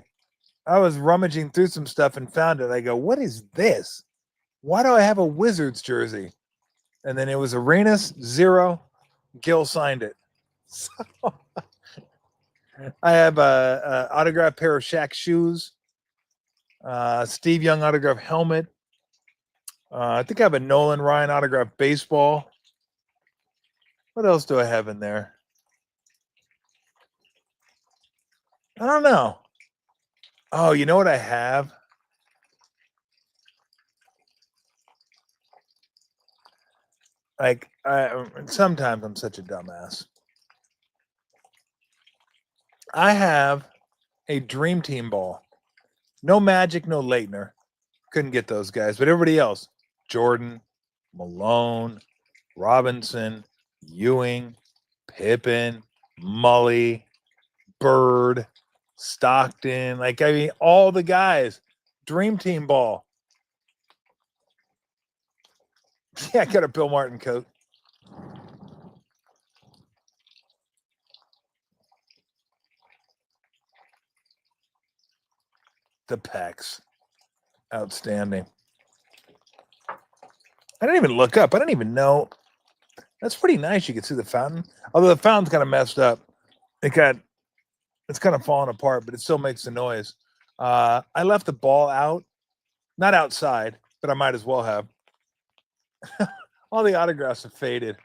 I was rummaging through some stuff and found it. I go, what is this? Why do I have a Wizards jersey? And then it was Arenas, Zero. Gil signed it. So I have a autographed pair of Shaq shoes. Steve Young autographed helmet. I think I have a Nolan Ryan autographed baseball. What else do I have in there? I don't know. Oh, you know what I have? Like, sometimes I'm such a dumbass. I have a Dream Team ball. No Magic, no Leitner. Couldn't get those guys, but everybody else: Jordan, Malone, Robinson, Ewing, Pippen, Mully, Bird, Stockton. Like, I mean, all the guys. Dream Team ball. Yeah, I got a Bill Martin coat. The pecs. Outstanding. I didn't even look up. I didn't even know. That's pretty nice. You can see the fountain. Although the fountain's kind of messed up. It's kind of falling apart, but it still makes the noise. I left the ball out. Not outside, but I might as well have. All the autographs have faded.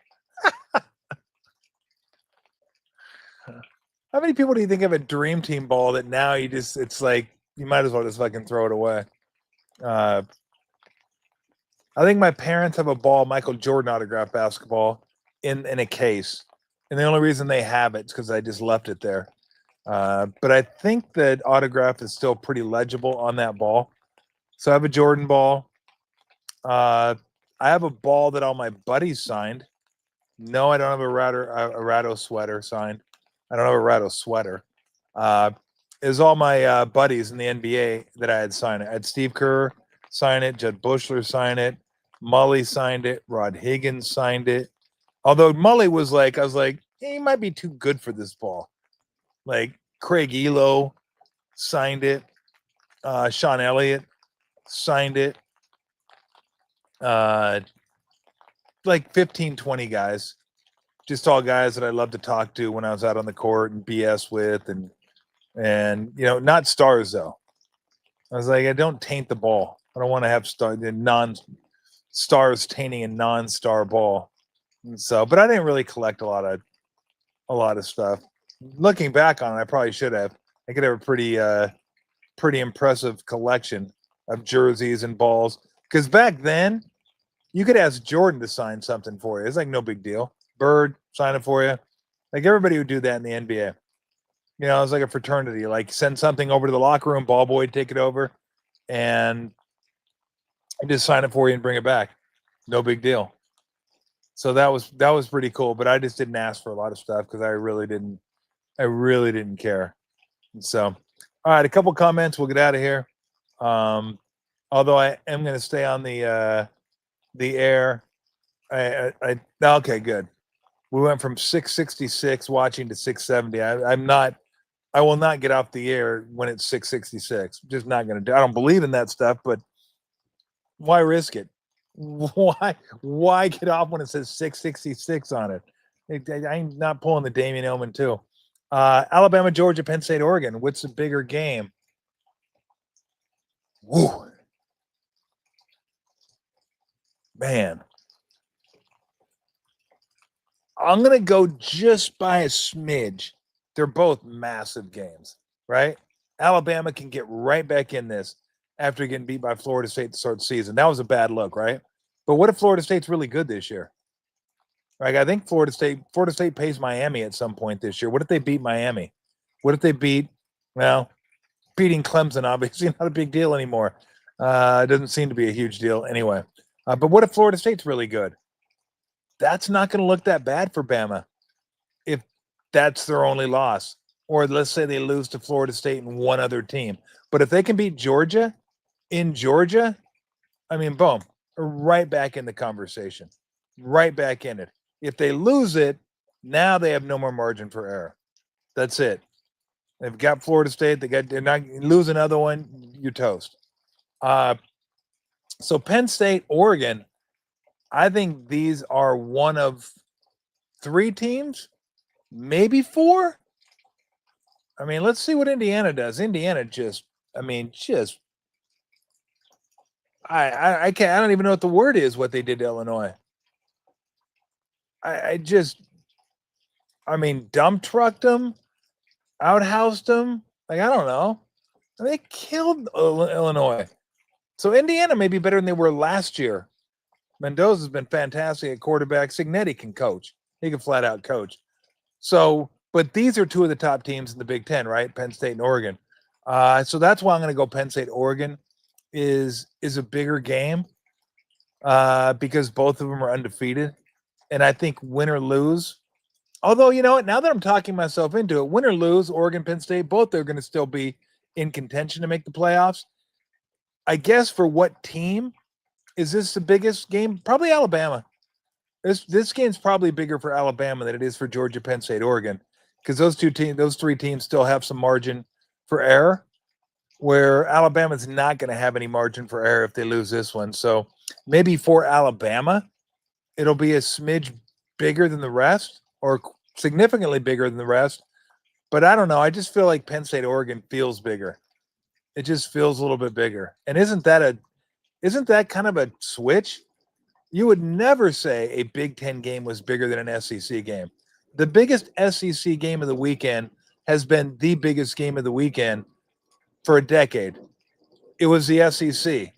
How many people do you think have a Dream Team ball that now it's like you might as well just fucking throw it away? I think my parents have a ball, Michael Jordan autographed basketball, in a case. And the only reason they have it is because I just left it there. But I think that autograph is still pretty legible on that ball. So I have a Jordan ball. I have a ball that all my buddies signed. No, I don't have a Ratto sweater signed. I don't have a Ratto sweater. It was all my buddies in the NBA that I had signed it. I had Steve Kerr sign it, Jud Bushler sign it, Mully signed it, Rod Higgins signed it. Although Mully was like, I was like, he might be too good for this ball. Like, Craig Elo signed it. Sean Elliott signed it. Like 15, 20 guys. Just all guys that I love to talk to when I was out on the court and BS with, and you know, not stars though. I was like, I don't taint the ball. I don't want to have non-stars tainting a non-star ball. And so, but I didn't really collect a lot of stuff. Looking back on it, I probably should have. I could have a pretty impressive collection of jerseys and balls. Because back then, you could ask Jordan to sign something for you. It's like no big deal. Bird, sign it for you. Like, everybody would do that in the NBA. You know, it's like a fraternity. Like, send something over to the locker room, ball boy, take it over, and just sign it for you and bring it back. No big deal. So that was pretty cool. But I just didn't ask for a lot of stuff because I really didn't care. And so, all right, a couple comments. We'll get out of here. Although I am going to stay on the air. Okay, good. We went from 666 watching to 670. I will not get off the air when it's 666. Just not going to do. I don't believe in that stuff, but why risk it? Why get off when it says 666 on it? I'm not pulling the Damian Illman too. Alabama, Georgia, Penn State, Oregon. What's the bigger game? Woo. Man. I'm going to go just by a smidge. They're both massive games, right? Alabama can get right back in this after getting beat by Florida State to start the season. That was a bad look, right? But what if Florida State's really good this year? Like, I think Florida State pays Miami at some point this year. What if they beat Miami? What if they beating Clemson, obviously not a big deal anymore. It doesn't seem to be a huge deal anyway. But what if Florida State's really good? That's not going to look that bad for Bama if that's their only loss. Or let's say they lose to Florida State and one other team. But if they can beat Georgia in Georgia, I mean, boom, right back in the conversation, right back in it. If they lose it, now they have no more margin for error. That's it. They've got Florida State. They're not lose another one. You toast. So Penn State, Oregon. I think these are one of 3 teams, maybe 4. I mean, let's see what Indiana does. Indiana I can't. I don't even know what the word is. What they did to Illinois. Dump trucked them, outhoused them. Like, I don't know. They killed Illinois. So Indiana may be better than they were last year. Mendoza's been fantastic at quarterback. Signetti can coach. He can flat out coach. So, but these are 2 of the top teams in the Big Ten, right? Penn State and Oregon. So that's why I'm going to go Penn State. Oregon is a bigger game because both of them are undefeated. And I think win or lose, although, you know what, now that I'm talking myself into it, win or lose, Oregon, Penn State, both are going to still be in contention to make the playoffs. I guess for what team is this the biggest game? Probably Alabama. This game's probably bigger for Alabama than it is for Georgia, Penn State, Oregon, because those 3 teams still have some margin for error, where Alabama's not going to have any margin for error if they lose this one. So maybe for Alabama, it'll be a smidge bigger than the rest, or significantly bigger than the rest. But I don't know. I just feel like Penn State, Oregon feels bigger. It just feels a little bit bigger. And isn't that kind of a switch? You would never say a Big Ten game was bigger than an SEC game. The biggest SEC game of the weekend has been the biggest game of the weekend for a decade. It was the SEC.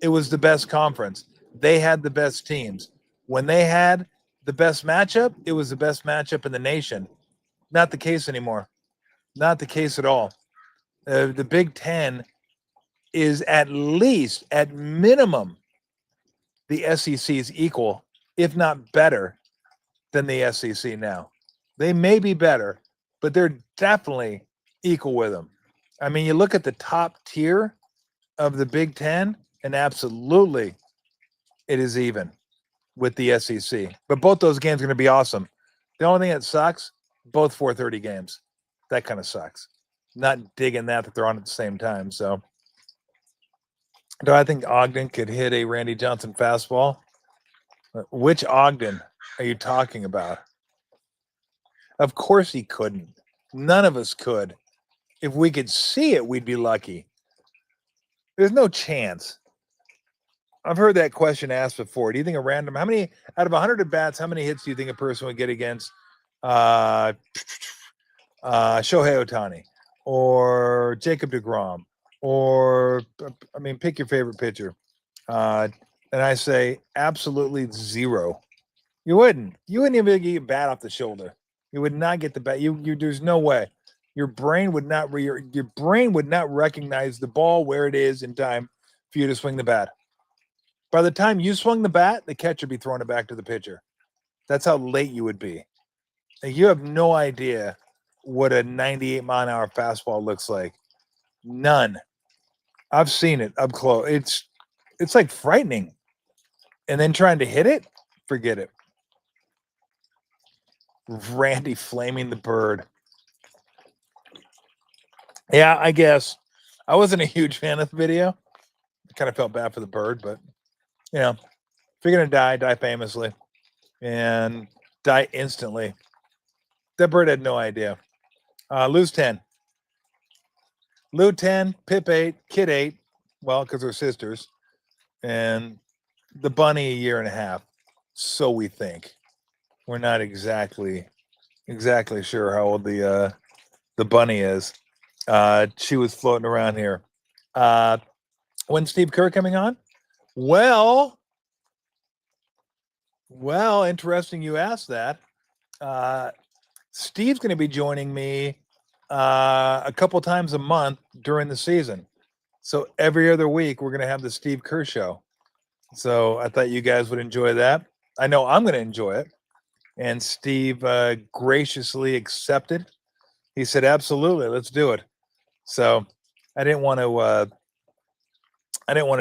It was the best conference. They had the best teams. When they had the best matchup, it was the best matchup in the nation. Not the case anymore. Not the case at all. The Big Ten is at minimum, the SEC's equal, if not better, than the SEC now. They may be better, but they're definitely equal with them. I mean, you look at the top tier of the Big Ten, and absolutely it is even with the SEC. But both those games are going to be awesome. The only thing that sucks, both 4:30 games. That kind of sucks. Not digging that they're on at the same time. So, do I think Ogden could hit a Randy Johnson fastball? Which Ogden are you talking about? Of course he couldn't. None of us could. If we could see it, we'd be lucky. There's no chance. I've heard that question asked before. Do you think how many out of 100 at bats, how many hits do you think a person would get against Shohei Ohtani or Jacob deGrom, or, pick your favorite pitcher. And I say absolutely 0. You wouldn't even get your bat off the shoulder. You would not get the bat. There's no way. Your brain would not recognize the ball where it is in time for you to swing the bat. By the time you swung the bat, the catcher would be throwing it back to the pitcher. That's how late you would be. And you have no idea what a 98-mile-an-hour fastball looks like. None. I've seen it up close. It's like frightening. And then trying to hit it, forget it. Randy flaming the bird. Yeah, I guess. I wasn't a huge fan of the video. I kind of felt bad for the bird, but, if you're going to die famously and die instantly. That bird had no idea. Lose 10. Lou 10, Pip 8, Kid 8. Well, because they're sisters. And the bunny 1.5 years. So we think. We're not exactly sure how old the bunny is. She was floating around here. When's Steve Kerr coming on? Well, interesting you asked that. Steve's going to be joining me a couple times a month during the season. So every other week, we're going to have the Steve Kerr Show. So I thought you guys would enjoy that. I know I'm going to enjoy it. And Steve graciously accepted. He said, absolutely, let's do it. So I didn't want to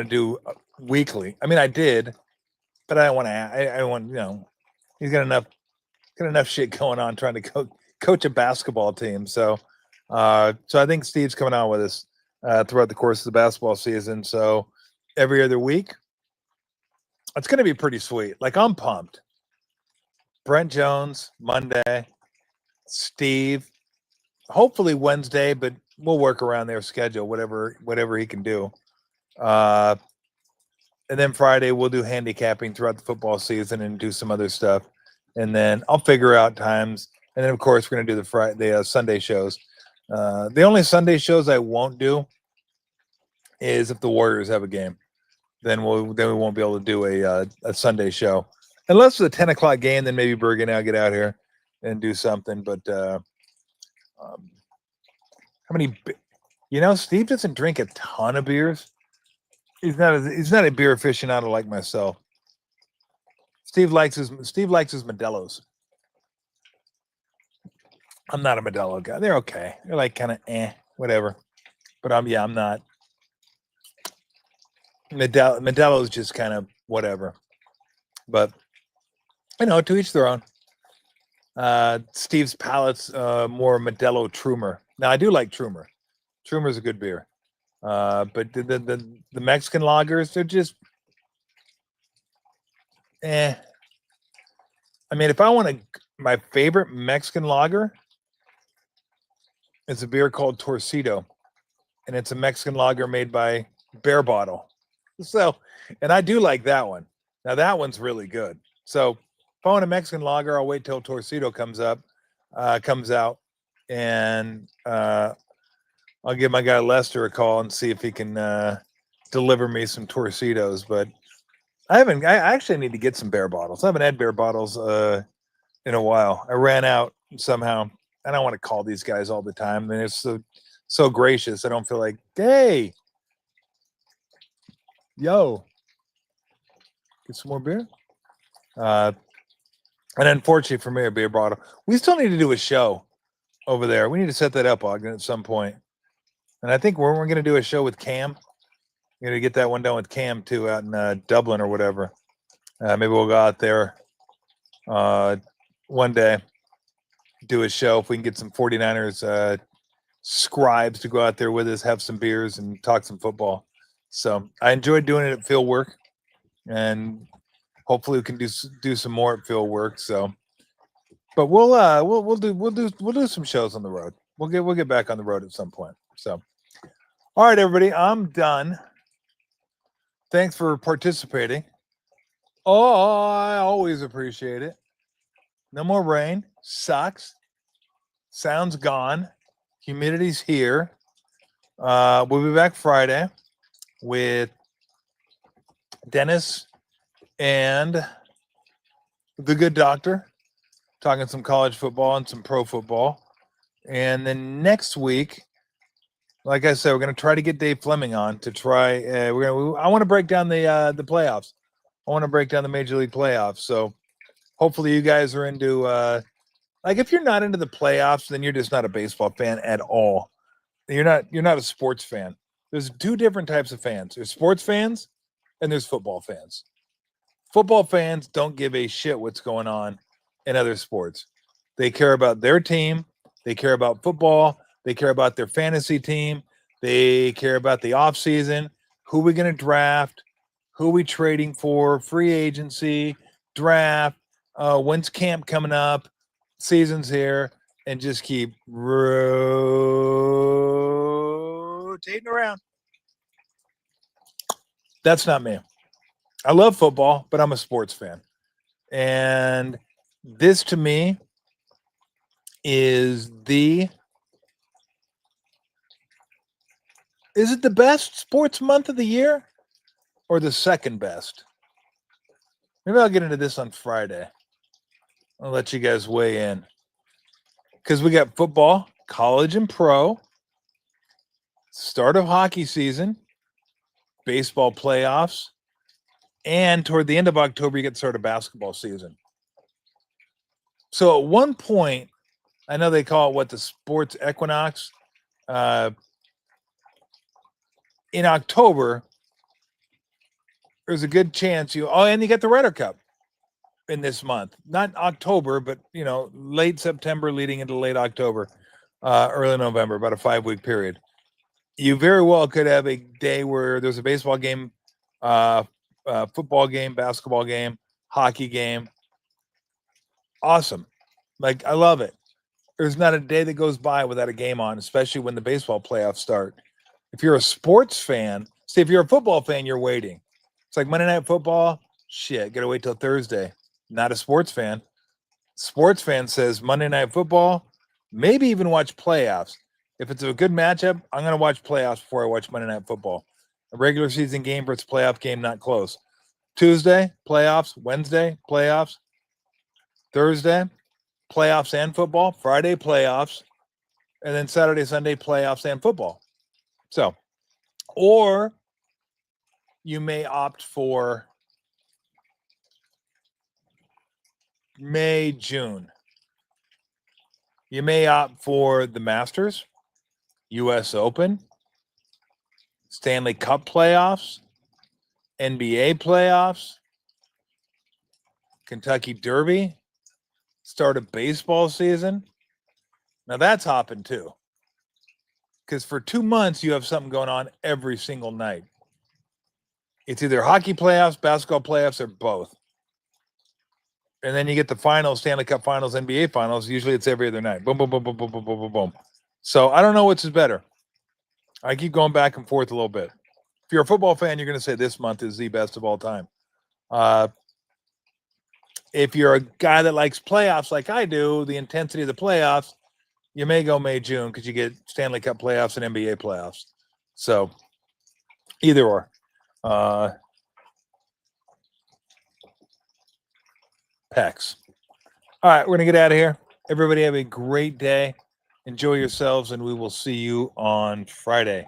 do weekly. I mean, I did, but I don't want to. I want, he's got enough shit going on trying to coach a basketball team. So I think Steve's coming on with us throughout the course of the basketball season. So every other week, it's going to be pretty sweet. Like, I'm pumped. Brent Jones Monday, Steve, hopefully Wednesday, but we'll work around their schedule, whatever he can do. And then Friday we'll do handicapping throughout the football season and do some other stuff. And then I'll figure out times. And then of course we're gonna do the Sunday shows. The only Sunday shows I won't do is if the Warriors have a game. Then we won't be able to do a Sunday show. Unless it's a 10 o'clock game, then maybe Bergen and I'll get out here and do something. But how many? Steve doesn't drink a ton of beers. He's not a beer aficionado like myself. Steve likes his Modelo's. I'm not a Modelo guy. They're okay. They're like kind of whatever. But I'm not. Modelo's just kind of whatever. But to each their own. Steve's palate's more Modelo Trumer. Now I do like Trumer. Trumer's a good beer. But the Mexican lagers, they're just I mean, if I want my favorite Mexican lager, it's a beer called Torcido, and it's a Mexican lager made by Bear Bottle. So, and I do like that one. Now that one's really good. So if I want a Mexican lager, I'll wait till Torcido comes out, and I'll give my guy Lester a call and see if he can deliver me some Torcidos. But I actually need to get some Bear Bottles. I haven't had Bear Bottles in a while. I ran out somehow. I don't want to call these guys all the time. And it's so gracious. I don't feel like, hey, yo, get some more beer. And unfortunately for me, a beer bottle. We still need to do a show over there. We need to set that up, Ogden, at some point. And I think we're going to do a show with Cam. We're going to get that one done with Cam, too, out in Dublin or whatever. Maybe we'll go out there one day, do a show. If we can get some 49ers scribes to go out there with us, have some beers, and talk some football. So I enjoyed doing it at Field Work, and hopefully we can do some more at Field Work. So, but we'll do some shows on the road. We'll get back on the road at some point. So, all right, everybody, I'm done. Thanks for participating. Oh, I always appreciate it. No more rain. Sucks. Sound's gone. Humidity's here. We'll be back Friday with Dennis and the good doctor, talking some college football and some pro football. And then next week, like I said, we're going to try to get Dave Fleming on to try. I want to break down the playoffs. I want to break down the Major League playoffs. So hopefully you guys are into if you're not into the playoffs, then you're just not a baseball fan at all. You're not a sports fan. There's two different types of fans. There's sports fans and there's football fans. Football fans don't give a shit what's going on in other sports. They care about their team. They care about football. They care about their fantasy team. They care about the offseason, who we're going to draft, who we trading for, free agency, draft, when's camp coming up, season's here, and just keep rotating around. That's not me. I love football, but I'm a sports fan. And this to me is it the best sports month of the year or the second best? Maybe I'll get into this on Friday. I'll let you guys weigh in. Because we got football, college and pro, start of hockey season. baseball playoffs, and toward the end of October, you get started basketball season. So at one point, I know they call it the sports equinox. In October, there's a good chance and you get the Ryder Cup in this month, not October, but late September leading into late October, early November, about a 5-week period. You very well could have a day where there's a baseball game, football game, basketball game, hockey game. Awesome. Like, I love it. There's not a day that goes by without a game on, especially when the baseball playoffs start. If you're a sports fan, if you're a football fan, you're waiting. It's like Monday Night Football. Shit, gotta wait till Thursday. Not a sports fan. Sports fan says Monday Night Football, maybe even watch playoffs. If it's a good matchup, I'm going to watch playoffs before I watch Monday Night Football. A regular season game versus playoff game, not close. Tuesday, playoffs. Wednesday, playoffs. Thursday, playoffs and football. Friday, playoffs. And then Saturday, Sunday, playoffs and football. So, or you may opt for May, June. You may opt for the Masters, U.S. Open, Stanley Cup playoffs, NBA playoffs, Kentucky Derby, start of baseball season. Now that's hopping too. Because for 2 months, you have something going on every single night. It's either hockey playoffs, basketball playoffs, or both. And then you get the finals, Stanley Cup finals, NBA finals. Usually it's every other night. Boom, boom, boom, boom, boom, boom, boom, boom, boom. So I don't know which is better. I keep going back and forth a little bit. If you're a football fan, you're going to say this month is the best of all time. If you're a guy that likes playoffs like I do, the intensity of the playoffs, you may go May, June because you get Stanley Cup playoffs and NBA playoffs. So either or. Pecs. All right, we're going to get out of here. Everybody have a great day. Enjoy yourselves, and we will see you on Friday.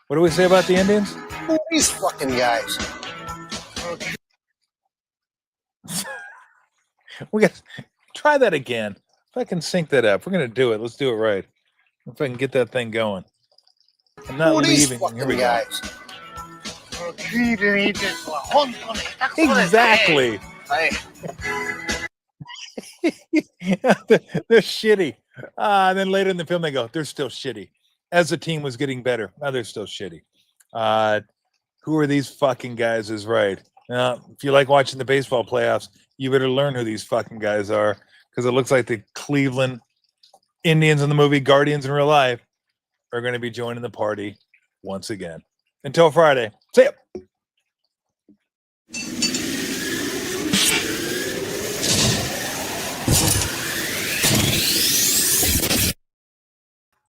What do we say about the Indians? Who are these fucking guys? We got to try that again. If I can sync that up, we're going to do it. Let's do it right. If I can get that thing going. I'm not Who are these leaving. Here fucking we go. guys? Exactly. They're shitty. And then later in the film, they go, they're still shitty. As the team was getting better, now they're still shitty. Who are these fucking guys is right. If you like watching the baseball playoffs, you better learn who these fucking guys are, because it looks like the Cleveland Indians in the movie Guardians in real life are going to be joining the party once again. Until Friday. See ya.